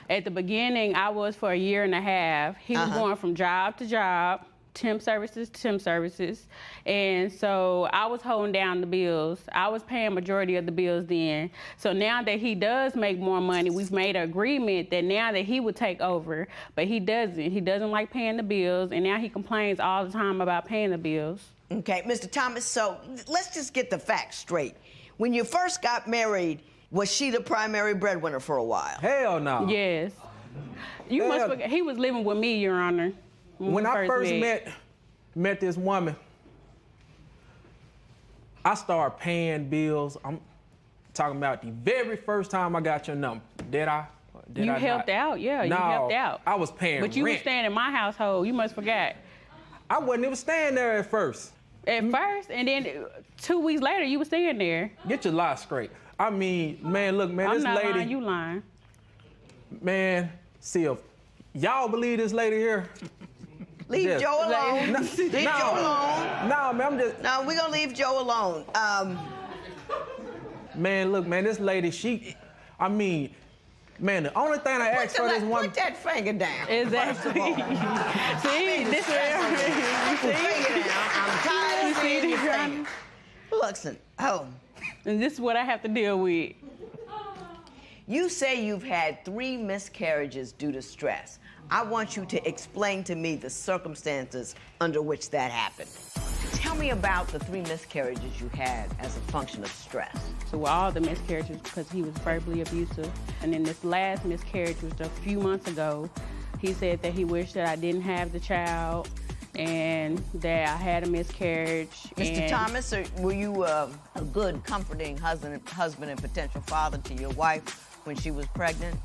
At the beginning, I was for a year and a half. He was going from job to job, temp services to temp services. And so I was holding down the bills. I was paying majority of the bills then. So now that he does make more money, we've made an agreement that now that he would take over, but he doesn't. He doesn't like paying the bills, and now he complains all the time about paying the bills. Okay, Mr. Thomas, so let's just get the facts straight. When you first got married, was she the primary breadwinner for a while? Hell no. Yes. You must forget, he was living with me, Your Honor. When I first met this woman, I started paying bills. I'm talking about the very first time I got your number. Did I? You helped out, yeah. You helped out. I was paying rent. But you were staying in my household. You must forget. I wasn't even staying there at first. At first, and then 2 weeks later, you were staying there. Get your lies straight. I mean, man, look, man, this lady. I'm not lying, you lying. Man, see, if y'all believe this lady here. Leave Joe alone. Leave Joe alone. No, man, I'm just. No, we're gonna leave Joe alone. Man, look, man, this lady, I mean, man, the only thing I asked for this woman. Put that finger down. Exactly. See, this is I'm tired of seeing you finger. Listen, and this is what I have to deal with. You say you've had 3 miscarriages due to stress. I want you to explain to me the circumstances under which that happened. Tell me about the 3 miscarriages you had as a function of stress. So all the miscarriages because he was verbally abusive. And then this last miscarriage was a few months ago. He said that he wished that I didn't have the child and that I had a miscarriage. Mr. Thomas, were you a good, comforting husband and potential father to your wife when she was pregnant?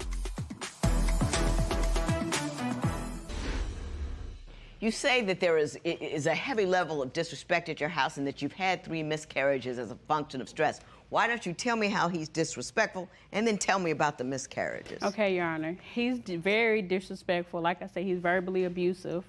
You say that there is a heavy level of disrespect at your house and that you've had 3 miscarriages as a function of stress. Why don't you tell me how he's disrespectful and then tell me about the miscarriages? Okay, Your Honor. He's very disrespectful. Like I said, he's verbally abusive.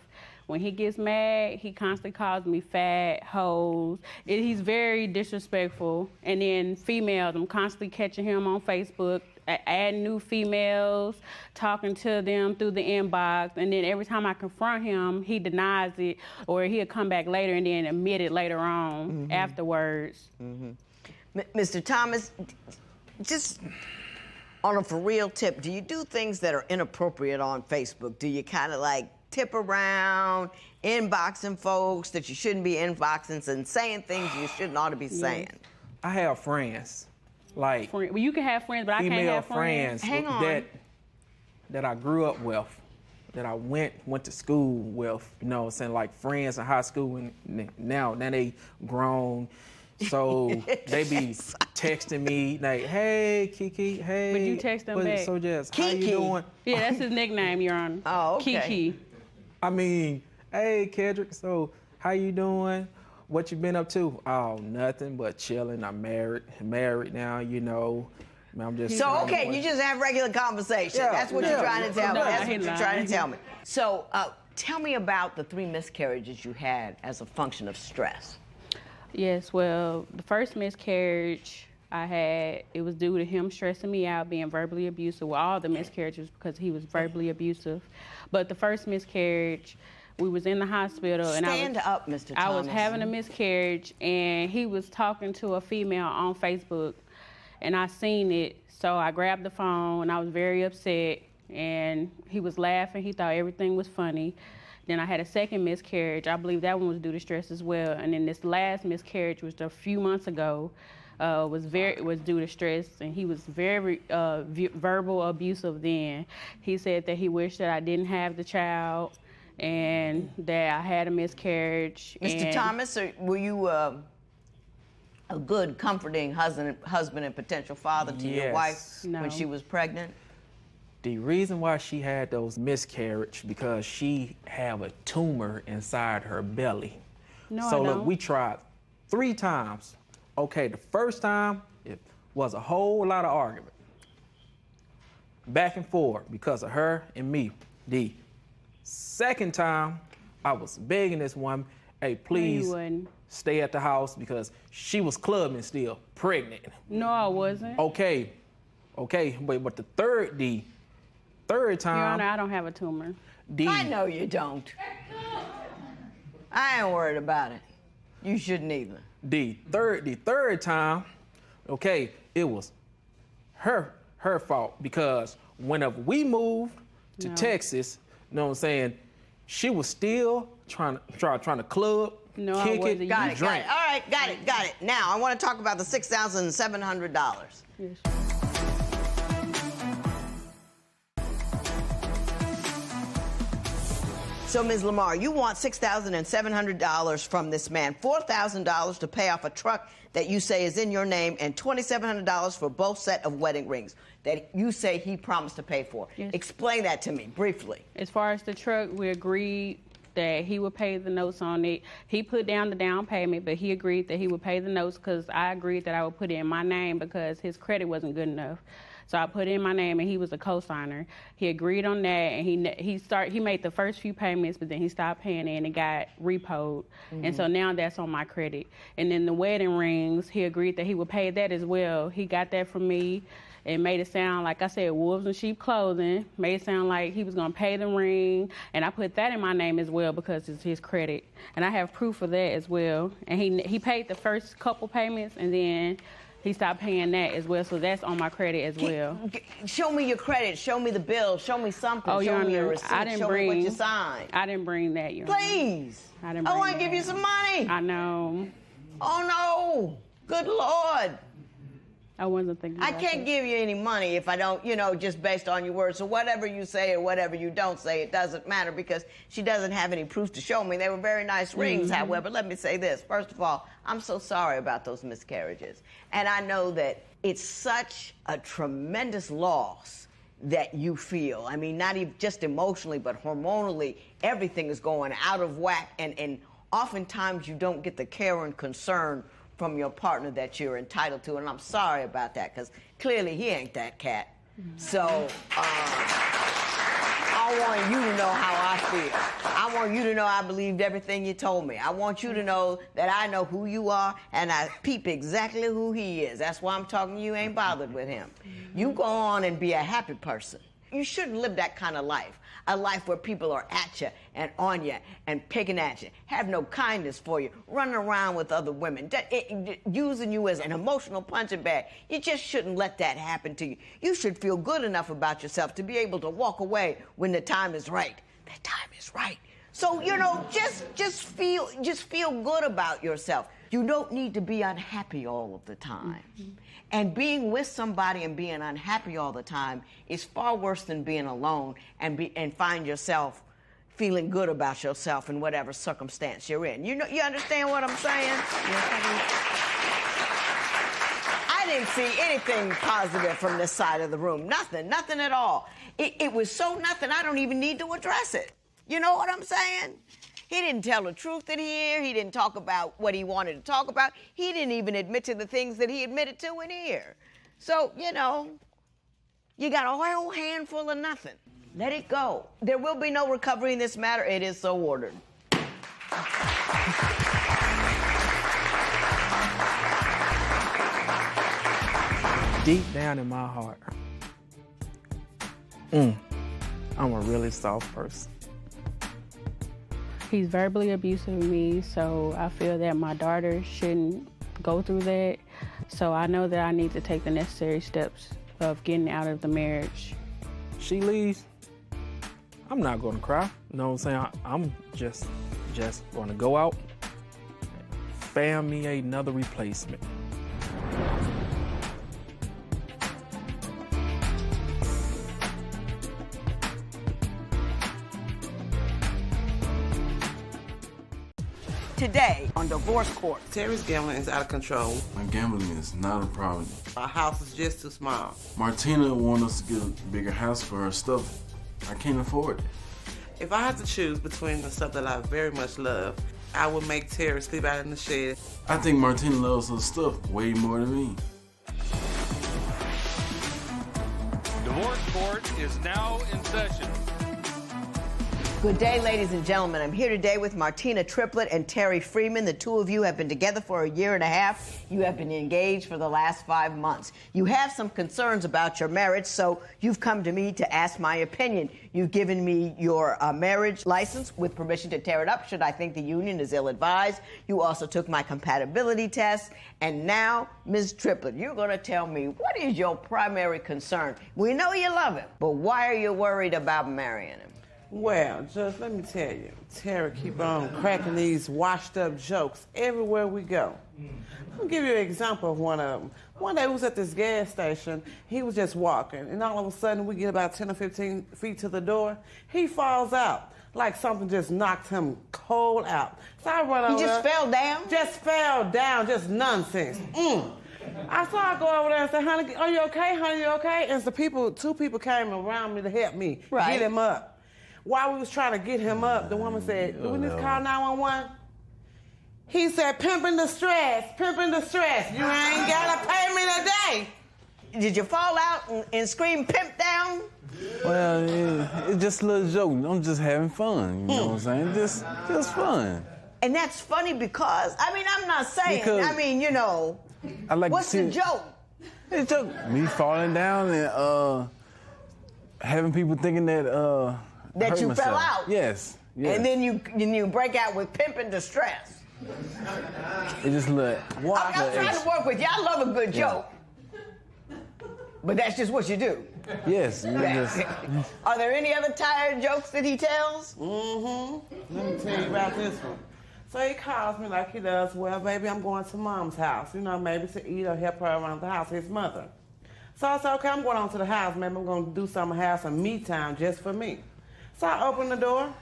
When he gets mad, he constantly calls me fat, hoes. He's very disrespectful. And then females, I'm constantly catching him on Facebook, adding new females, talking to them through the inbox. And then every time I confront him, he denies it, or he'll come back later and then admit it later on afterwards. Mr. Thomas, just on a for real tip, do you do things that are inappropriate on Facebook? Do you kind of like tip around, inboxing folks that you shouldn't be inboxing and saying things you shouldn't ought to be saying? I have friends, like well, you can have friends, but I can't have friends. Hang on. That I grew up with, that I went to school with, you know, saying like friends in high school, and now they grown. So they be texting me like, "Hey, Kiki, hey." But you text them back. So just, Kiki. how you doing? Yeah, that's his nickname, Your Honor. Oh, okay. Kiki. I mean, hey, Kedrick, so how you doing? What you been up to? Oh, nothing but chilling. I'm married now, you know. I'm just. So, okay, you just have regular conversation. Yeah, That's what you're trying to tell me. No, That's he what you're lied. trying to tell me. So, tell me about the 3 miscarriages you had as a function of stress. Yes, well, the first miscarriage I had, it was due to him stressing me out, being verbally abusive. Well, all the miscarriages because he was verbally abusive. But the first miscarriage, we was in the hospital. Stand up, Mr. Thomas. I was having a miscarriage, and he was talking to a female on Facebook, and I seen it. So I grabbed the phone, and I was very upset, and he was laughing. He thought everything was funny. Then I had a second miscarriage. I believe that one was due to stress as well. And then this last miscarriage was a few months ago. Was due to stress, and he was very verbal abusive then. He said that he wished that I didn't have the child and that I had a miscarriage. Mr. Thomas, were you a good, comforting husband and potential father to your wife when she was pregnant? The reason why she had those miscarriages because she had a tumor inside her belly. No, so I look, don't. we tried 3 times. Okay, the first time it was a whole lot of argument. back and forth because of her and me. The second time, I was begging this woman, hey, please stay at the house because she was clubbing still, pregnant. No, I wasn't. Okay, but the third time. Your Honor, I don't have a tumor. I know you don't. I ain't worried about it. You shouldn't either. The third time, okay, it was her fault because whenever we moved to Texas, you know what I'm saying, she was still trying to club, kick it, and got it, drink. All right, got it. Now, I want to talk about the $6,700. Yes. So, Ms. Lamar, you want $6,700 from this man, $4,000 to pay off a truck that you say is in your name, and $2,700 for both set of wedding rings that you say he promised to pay for. Yes. Explain that to me briefly. As far as the truck, we agreed that he would pay the notes on it. He put down the down payment, but he agreed that he would pay the notes because I agreed that I would put it in my name because his credit wasn't good enough. So I put it in my name, and he was a co-signer. He agreed on that, and he made the first few payments, but then he stopped paying it, and it got repoed. And so now that's on my credit. And then the wedding rings, he agreed that he would pay that as well. He got that from me. It made it sound, like I said, wolves in sheep clothing. Made it sound like he was going to pay the ring, and I put that in my name as well because it's his credit. And I have proof of that as well. And he paid the first couple payments, and then he stopped paying that as well, so that's on my credit as well. Show me your credit. Show me the bill. Show me something. Oh, show me your Honor, receipt. I didn't show bring, me what you signed. I didn't bring that, Your Honor. Please. I didn't I bring want to give you some money. I know. Oh, no. Good Lord. I wasn't thinking I about can't give you any money if I don't, just based on your words. So whatever you say or whatever you don't say, it doesn't matter because she doesn't have any proof to show me. They were very nice rings, however. Let me say this. First of all, I'm so sorry about those miscarriages. And I know that it's such a tremendous loss that you feel. I mean, not even just emotionally, but hormonally, everything is going out of whack. And oftentimes you don't get the care and concern from your partner that you're entitled to, and I'm sorry about that, because clearly he ain't that cat. So, I want you to know how I feel. I want you to know I believed everything you told me. I want you to know that I know who you are, and I peep exactly who he is. That's why I'm talking to you, ain't bothered with him. You go on and be a happy person. You shouldn't live that kind of life. A life where people are at you and on you and picking at you, have no kindness for you, running around with other women, using you as an emotional punching bag. You just shouldn't let that happen to you. You should feel good enough about yourself to be able to walk away when the time is right. The time is right. So, just feel good about yourself. You don't need to be unhappy all of the time. And being with somebody and being unhappy all the time is far worse than being alone and find yourself feeling good about yourself in whatever circumstance you're in. You understand what I'm saying? I didn't see anything positive from this side of the room. Nothing at all. It was so nothing, I don't even need to address it. You know what I'm saying? He didn't tell the truth in here. He didn't talk about what he wanted to talk about. He didn't even admit to the things that he admitted to in here. So, you got a whole handful of nothing. Let it go. There will be no recovery in this matter. It is so ordered. Deep down in my heart, I'm a really soft person. He's verbally abusive to me, so I feel that my daughter shouldn't go through that. So I know that I need to take the necessary steps of getting out of the marriage. She leaves, I'm not gonna cry. You know what I'm saying? I'm just gonna go out, find me another replacement. Today on Divorce Court. Terry's gambling is out of control. My gambling is not a problem. Our house is just too small. Martina wants us to get a bigger house for her stuff. I can't afford it. If I had to choose between the stuff that I very much love, I would make Terry sleep out in the shed. I think Martina loves her stuff way more than me. Don't Divorce court is now in session. Good day, ladies and gentlemen. I'm here today with Martina Triplett and Terry Freeman. The two of you have been together for a year and a half. You have been engaged for the last 5 months. You have some concerns about your marriage, so you've come to me to ask my opinion. You've given me your marriage license with permission to tear it up should I think the union is ill-advised. You also took my compatibility test. And now, Ms. Triplett, you're going to tell me, what is your primary concern? We know you love him, but why are you worried about marrying him? Well, just let me tell you, Terry keep on cracking these washed-up jokes everywhere we go. I'll give you an example of one of them. One day we was at this gas station. He was just walking, and all of a sudden we get about 10 or 15 feet to the door. He falls out like something just knocked him cold out. So I run over. He just fell down? Just fell down, just nonsense. I go over there and say, honey, are you okay? Honey, you okay? And two people came around me to help me get him up. While we was trying to get him up, the woman said, do we need to call 911? He said, pimp in distress, pimp in distress. You ain't gotta pay me today. Did you fall out and scream pimp down? Well, it's just a little joke. I'm just having fun, you know what I'm saying? Just fun. And that's funny because, I'm not saying, I like what's the joke? It's joke. Me falling down and having people thinking that that you fell out. Yes. And then you break out with pimp in distress. It just look. I'm trying to work with you. I love a good joke. But that's just what you do. Yes. Are there any other tired jokes that he tells? Let me tell you about this one. So he calls me like he does, well, baby, I'm going to Mom's house, maybe to eat or help her around the house, his mother. So I said, okay, I'm going on to the house. Maybe I'm going to do something, have some me time just for me. So I open the door,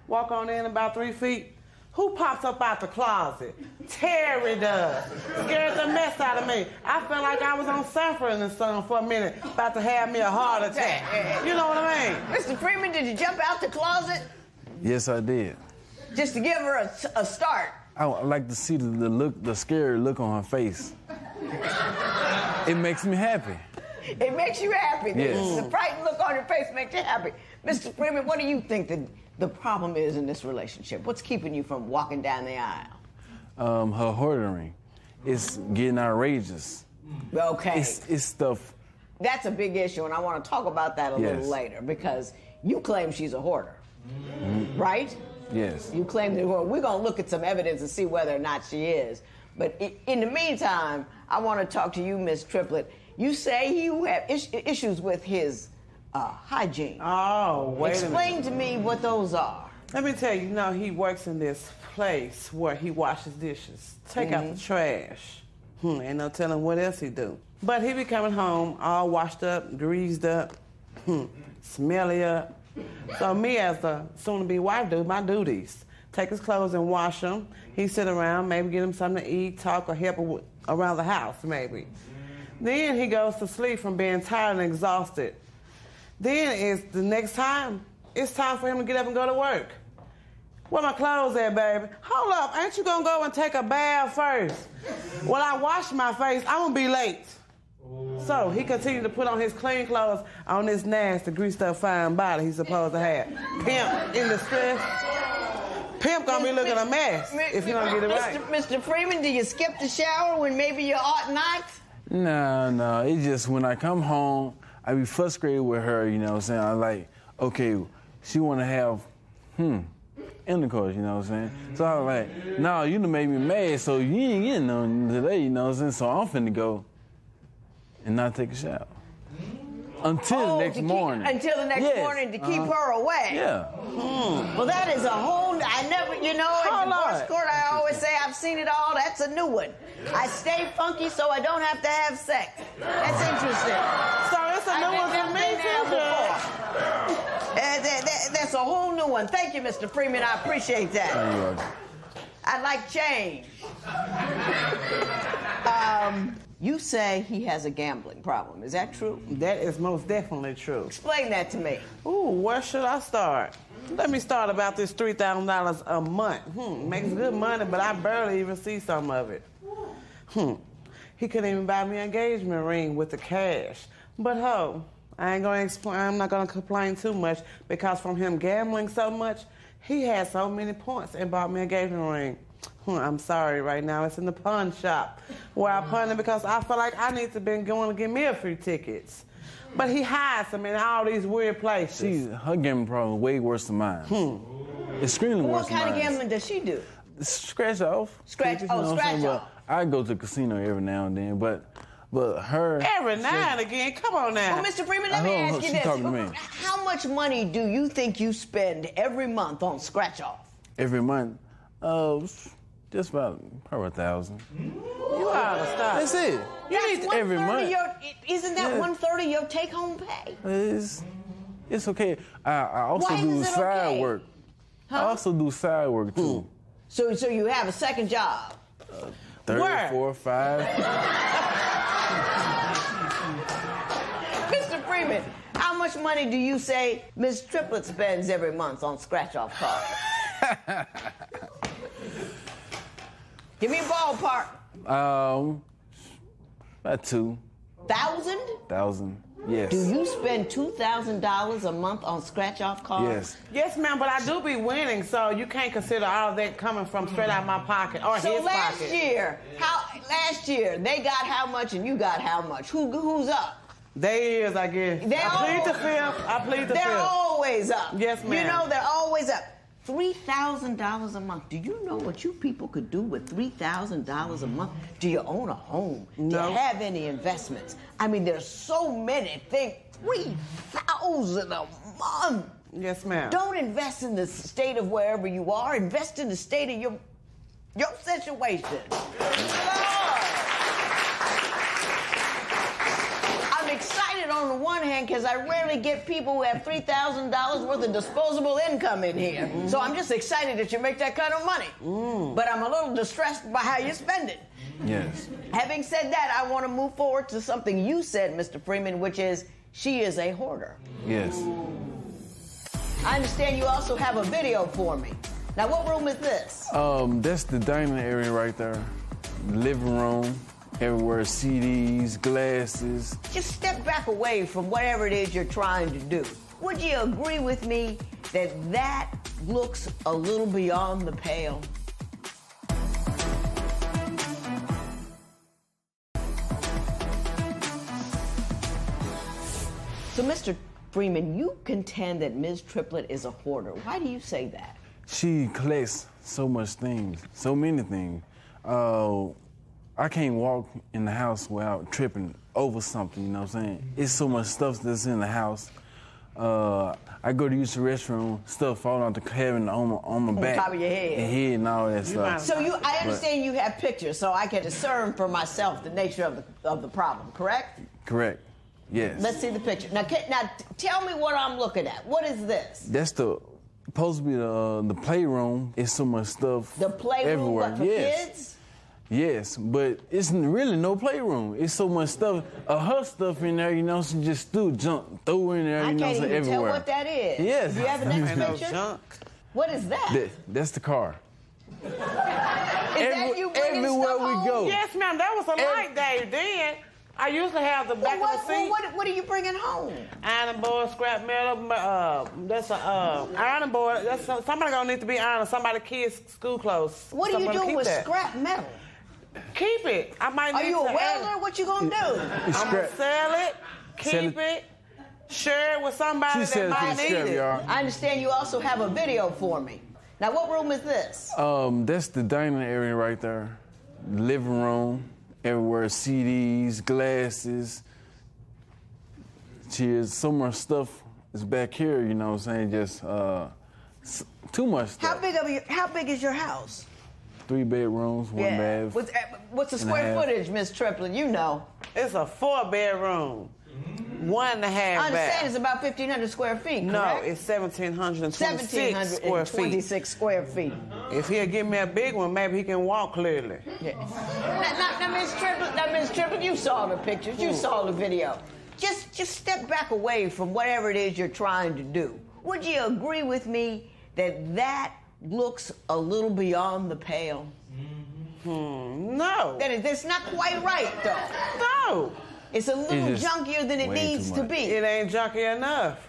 walk on in about 3 feet. Who pops up out the closet? Terry does. Scared the mess out of me. I felt like I was on Sanford and Son for a minute, about to have me a heart attack. You know what I mean? Mr. Freeman, did you jump out the closet? Yes, I did. Just to give her a start? I like to see the scary look on her face. It makes me happy. It makes you happy. Yes. The frightened look on your face makes you happy. Mr. Freeman, what do you think the problem is in this relationship? What's keeping you from walking down the aisle? Her hoarding. It's getting outrageous. Okay. It's stuff. That's a big issue, and I want to talk about that a little later because you claim she's a hoarder, right? Yes. You claim that we're going to look at some evidence and see whether or not she is. But in the meantime, I want to talk to you, Ms. Triplett. You say you have issues with his hygiene. Oh, wait a minute. Explain to me what those are. Let me tell you, he works in this place where he washes dishes, take out the trash. Ain't no telling what else he do. But he be coming home all washed up, greased up, smelly up. So me as the soon-to-be wife do my duties. Take his clothes and wash them. He sit around, maybe get him something to eat, talk, or help him around the house, maybe. Then he goes to sleep from being tired and exhausted. Then the next time, it's time for him to get up and go to work. Where my clothes at, baby? Hold up, ain't you gonna go and take a bath first? When I wash my face, I'm gonna be late. So he continued to put on his clean clothes on this nasty, greased up, fine body he's supposed to have. Pimp in distress. Pimp gonna be looking a mess if you don't get it right. Mr. Freeman, do you skip the shower when maybe you ought not? No. It's just when I come home, I be frustrated with her, you know what I'm saying? I'm like, okay, she want to have, intercourse, you know what I'm saying? So I'm like, no, you done made me mad, so you ain't getting none today, you know what I'm saying? So I'm finna go and not take a shower. Until the next morning. Until the next morning to keep her away. Yeah. Well, that is a whole, I never, in divorce court, I always say I've seen it all. That's a new one. I stay funky so I don't have to have sex. That's interesting. So it's a new one for me, too, That's a whole new one. Thank you, Mr. Freeman. I appreciate that. You're welcome. I like change. You say he has a gambling problem. Is that true? That is most definitely true. Explain that to me. Ooh, where should I start? Let me start about this $3,000 a month. Makes good money, but I barely even see some of it. He couldn't even buy me an engagement ring with the cash. But I ain't gonna explain. I'm not gonna complain too much because from him gambling so much, he had so many points and bought me a engagement ring. I'm sorry, right now it's in the pawn shop where I pawned it because I feel like I need to be going to get me a few tickets. But he hides them in all these weird places. Her gambling problem is way worse than mine. Extremely worse than mine. What kind of gambling does she do? Scratch off. Scratch off. I go to the casino every now and then, but her... Every now and again, come on now. Well, Mr. Freeman, let me ask you this. Talking to me. How much money do you think you spend every month on scratch off? Every month? Just about probably 1,000. You ought to stop. That's it. That's every month. Isn't that 1/3 of your take-home pay? It's okay. I also do side work. I also do side work too. So you have a second job? 3, 4, 5. Mr. Freeman, how much money do you say Ms. Triplett spends every month on scratch-off cards? Give me a ballpark. About 2,000? 1,000. Yes. Do you spend $2,000 a month on scratch-off cards? Yes. Yes, ma'am, but I do be winning, so you can't consider all of that coming from straight out my pocket or his pocket. Last year, they got how much and you got how much? Who's up? They is, I guess. I plead the fifth. They're always up. Yes, ma'am. You know, they're always up. $3,000 a month. Do you know what you people could do with $3,000 a month? Do you own a home? No. Do you have any investments? I mean, there's so many things. $3,000 a month. Yes, ma'am. Don't invest in the state of wherever you are. Invest in the state of your situation. I'm excited on the one hand because I rarely get people who have $3,000 worth of disposable income in here. So I'm just excited that you make that kind of money. But I'm a little distressed by how you spend it. Yes. Having said that, I want to move forward to something you said, Mr. Freeman, which is she is a hoarder. Yes. I understand you also have a video for me. Now, what room is this? That's the dining area right there. Living room. Everywhere, CDs, glasses. Just step back away from whatever it is you're trying to do. Would you agree with me that looks a little beyond the pale? So, Mr. Freeman, you contend that Ms. Triplett is a hoarder. Why do you say that? She collects so much things, so many things. I can't walk in the house without tripping over something, you know what I'm saying? It's so much stuff that's in the house. I go to use the restroom, stuff falling out the cabinet on my back. On top of your head. And all that stuff. So I understand you have pictures, so I can discern for myself the nature of the problem, correct? Correct, yes. Let's see the picture. Now tell me what I'm looking at. What is this? That's supposed to be the playroom. It's so much stuff The playroom everywhere. for kids? Yes, but it's really no playroom. It's so much stuff, her stuff in there, you know, she just threw in there, you know, I can't even everywhere. tell what that is. Yes. Do you have the next picture? What is that? That's the car. Is that you bringing everywhere stuff we home? go. Yes, ma'am, that was a light day then. I usually have the back of the seat. What are you bringing home? Ironing board, scrap metal. That's a ironing board. That's somebody gonna need to be ironing. Somebody kids' school clothes. What are you doing with scrap metal? Keep it. I might need Are you to a welder? What you gonna do? I'm gonna sell it, keep it, share it with somebody that might need it. I understand you also have a video for me. Now, what room is this? That's the dining area right there. Living room, everywhere, CDs, glasses, chairs. So much stuff is back here, you know what I'm saying? Just too much stuff. How big is your house? 3 bedrooms, 1 bath. What's the square footage, Miss Triplett? You know. It's a 4-bedroom, 1.5 bath. I understand it's about 1,500 square feet, correct? No, it's 1,726 square feet. 1,726 square feet. If he'll give me a big one, maybe he can walk clearly. Yeah. Now, Miss Triplett, you saw the pictures. You saw the video. Just step back away from whatever it is you're trying to do. Would you agree with me that looks a little beyond the pale? No. That's not quite right, though. No. It's a little just junkier than it way needs too to much. be. It ain't junky enough.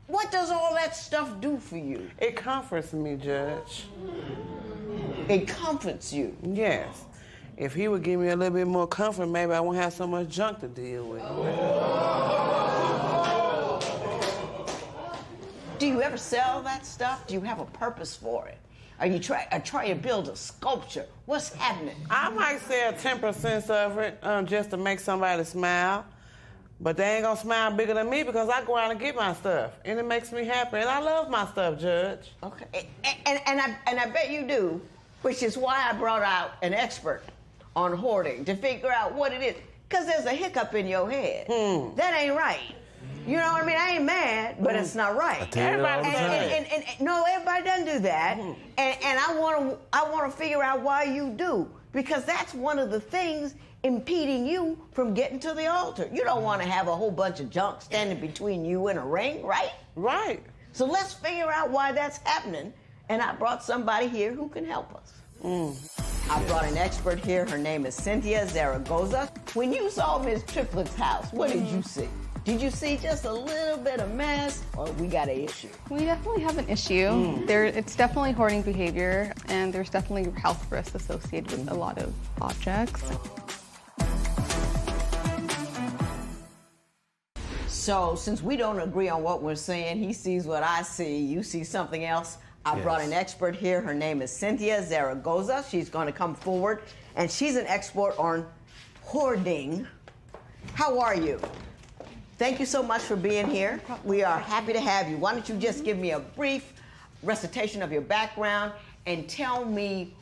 What does all that stuff do for you? It comforts me, Judge. It comforts you? Yes. If he would give me a little bit more comfort, maybe I won't have so much junk to deal with. Do you ever sell that stuff? Do you have a purpose for it? Are you trying to build a sculpture? What's happening? I might sell 10% of it just to make somebody smile. But they ain't gonna smile bigger than me because I go out and get my stuff. And it makes me happy. And I love my stuff, Judge. Okay. And I bet you do, which is why I brought out an expert on hoarding to figure out what it is. Because there's a hiccup in your head. That ain't right. You know what I mean? I ain't mad, but it's not right. I tell you all the time. No, everybody doesn't do that. And I want to figure out why you do. Because that's one of the things impeding you from getting to the altar. You don't want to have a whole bunch of junk standing between you and a ring, right? Right. So let's figure out why that's happening. And I brought somebody here who can help us. I brought an expert here. Her name is Cynthia Zaragoza. When you saw Miss Triplett's house, what did you see? Did you see just a little bit of mess, or we got an issue? We definitely have an issue. It's definitely hoarding behavior, and there's definitely health risks associated with a lot of objects. So since we don't agree on what we're saying, he sees what I see, you see something else. I brought an expert here. Her name is Cynthia Zaragoza. She's going to come forward, and she's an expert on hoarding. How are you? Thank you so much for being here. We are happy to have you. Why don't you just give me a brief recitation of your background and tell me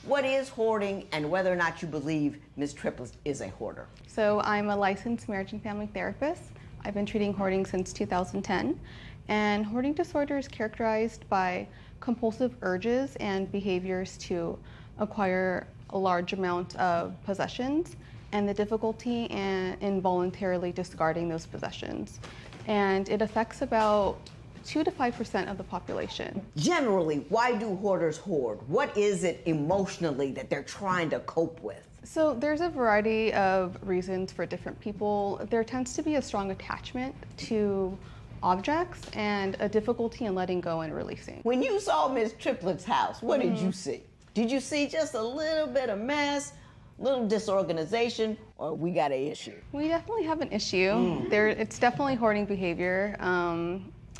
what is hoarding and whether or not you believe Ms. Triplett is a hoarder. So I'm a licensed marriage and family therapist. I've been treating hoarding since 2010. And hoarding disorder is characterized by compulsive urges and behaviors to acquire a large amount of possessions and the difficulty in involuntarily discarding those possessions. And it affects about 2 to 5% of the population. Generally, why do hoarders hoard? What is it emotionally that they're trying to cope with? So there's a variety of reasons for different people. There tends to be a strong attachment to objects and a difficulty in letting go and releasing. When you saw Ms. Triplett's house, what did you see? Did you see just a little bit of mess, little disorganization, or we got an issue? We definitely have an issue. It's definitely hoarding behavior,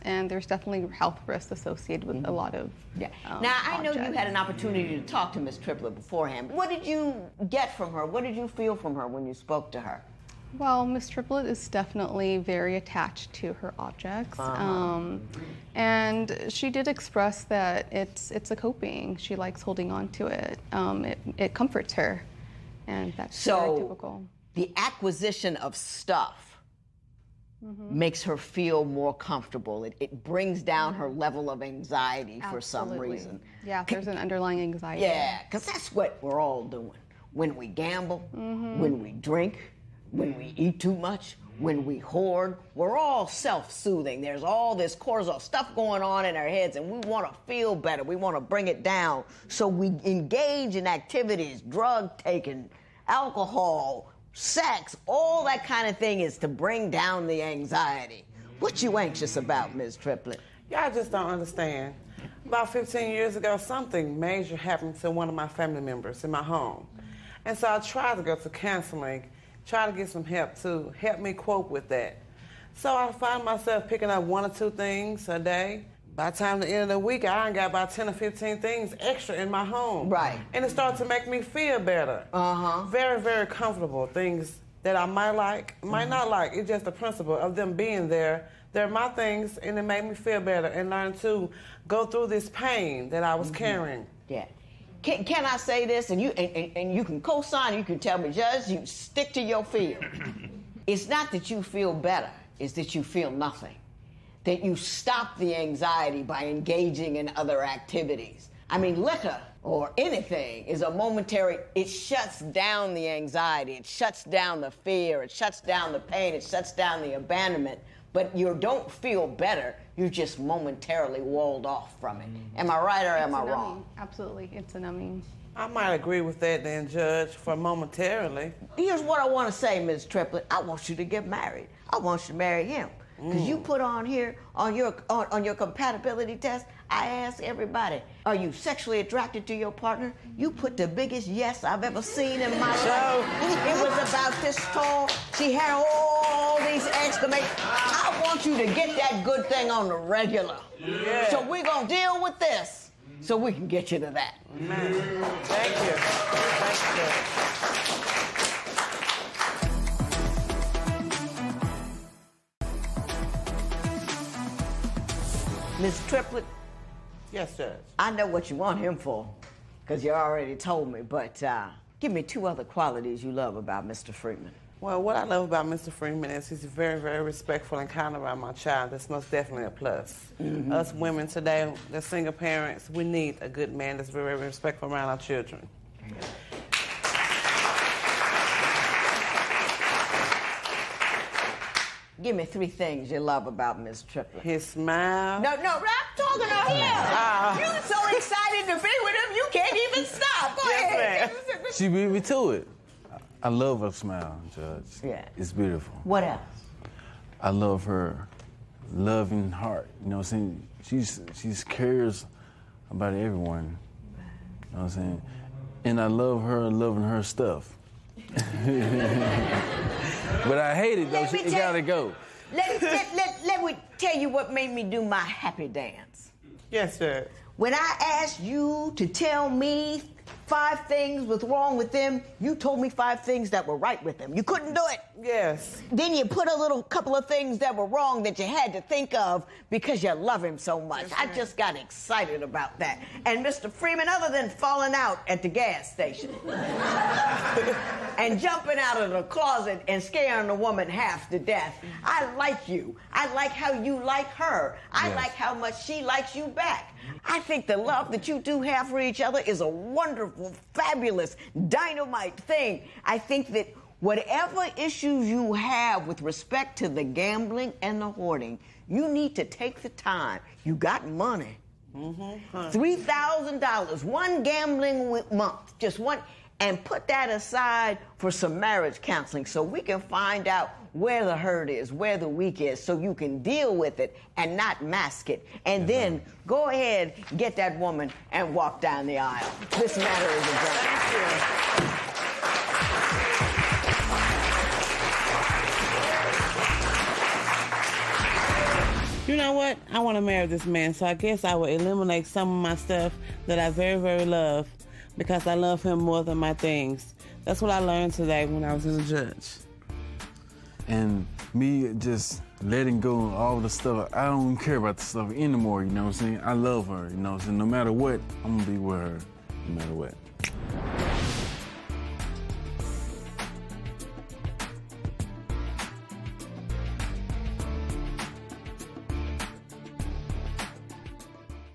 and there's definitely health risks associated with a lot of Now, I know you had an opportunity to talk to Ms. Triplett beforehand. What did you get from her? What did you feel from her when you spoke to her? Well, Ms. Triplett is definitely very attached to her objects, and she did express that it's a coping. She likes holding on to it. It comforts her, and that's very typical. The acquisition of stuff makes her feel more comfortable. It brings down her level of anxiety for some reason. Yeah, there's an underlying anxiety. Yeah, because that's what we're all doing. When we gamble, when we drink, when we eat too much, when we hoard, we're all self-soothing. There's all this cortisol stuff going on in our heads, and we want to feel better. We want to bring it down. So we engage in activities, drug taking, alcohol, sex, all that kind of thing is to bring down the anxiety. What you anxious about, Ms. Triplett? Y'all just don't understand. About 15 years ago, something major happened to one of my family members in my home. And so I tried to go to counseling, try to get some help to help me cope with that. So I find myself picking up 1 or 2 things a day. By the time the end of the week, I got about 10 or 15 things extra in my home. Right. And it started to make me feel better. Very, very comfortable. Things that I might like, might not like. It's just the principle of them being there. They're my things, and it made me feel better and learn to go through this pain that I was carrying. Yeah. Can I say this, and you can co-sign, you can tell me, Judge, you stick to your field. It's not that you feel better, it's that you feel nothing. That you stop the anxiety by engaging in other activities. I mean, liquor or anything is a momentary, it shuts down the anxiety, it shuts down the fear, it shuts down the pain, it shuts down the abandonment, but you don't feel better, you're just momentarily walled off from it. Am I right or am I wrong? Absolutely, it's a numbing. I might agree with that then, Judge, for momentarily. Here's what I want to say, Ms. Triplett. I want you to get married. I want you to marry him. Because you put on here, on your compatibility test, I asked everybody, are you sexually attracted to your partner? You put the biggest yes I've ever seen in my life. It was about this tall. She had all these exclamations. I want you to get that good thing on the regular. Yeah. So we're going to deal with this so we can get you to that. Amen. Thank you. Thank you. Ms. Triplett? Yes, Judge. I know what you want him for, because you already told me, but give me 2 other qualities you love about Mr. Freeman. Well, what I love about Mr. Freeman is he's very, very respectful and kind around my child. That's most definitely a plus. Us women today, the single parents, we need a good man that's very, very respectful around our children. Give me 3 things you love about Ms. Triplett. His smile. No, I'm talking to him. You're so excited to be with him, you can't even stop. Go ahead. She beat me to it. I love her smile, Judge. Yeah. It's beautiful. What else? I love her loving heart. You know what I'm saying? She's cares about everyone. You know what I'm saying? And I love her loving her stuff. But I hate it, though. It gotta go. Let me tell you what made me do my happy dance. Yes, sir. When I asked you to tell me 5 things was wrong with them, you told me 5 things that were right with them. You couldn't do it. Yes. Then you put a couple of things that were wrong that you had to think of because you love him so much. Yes, I just got excited about that. And Mr. Freeman, other than falling out at the gas station and jumping out of the closet and scaring the woman half to death, I like you. I like how you like her. I like how much she likes you back. I think the love that you 2 have for each other is a wonderful, fabulous, dynamite thing. I think that whatever issues you have with respect to the gambling and the hoarding, you need to take the time. You got money. $3,000, 1 gambling month, just 1, and put that aside for some marriage counseling so we can find out where the hurt is, where the weak is, so you can deal with it and not mask it. And then go ahead, get that woman and walk down the aisle. This matter is adjourned. You know what? I want to marry this man, so I guess I will eliminate some of my stuff that I very, very love because I love him more than my things. That's what I learned today when I was in the judge. And me just letting go of all the stuff, I don't care about the stuff anymore, you know what I'm saying? I love her, you know what I'm saying? No matter what, I'm gonna be with her, no matter what.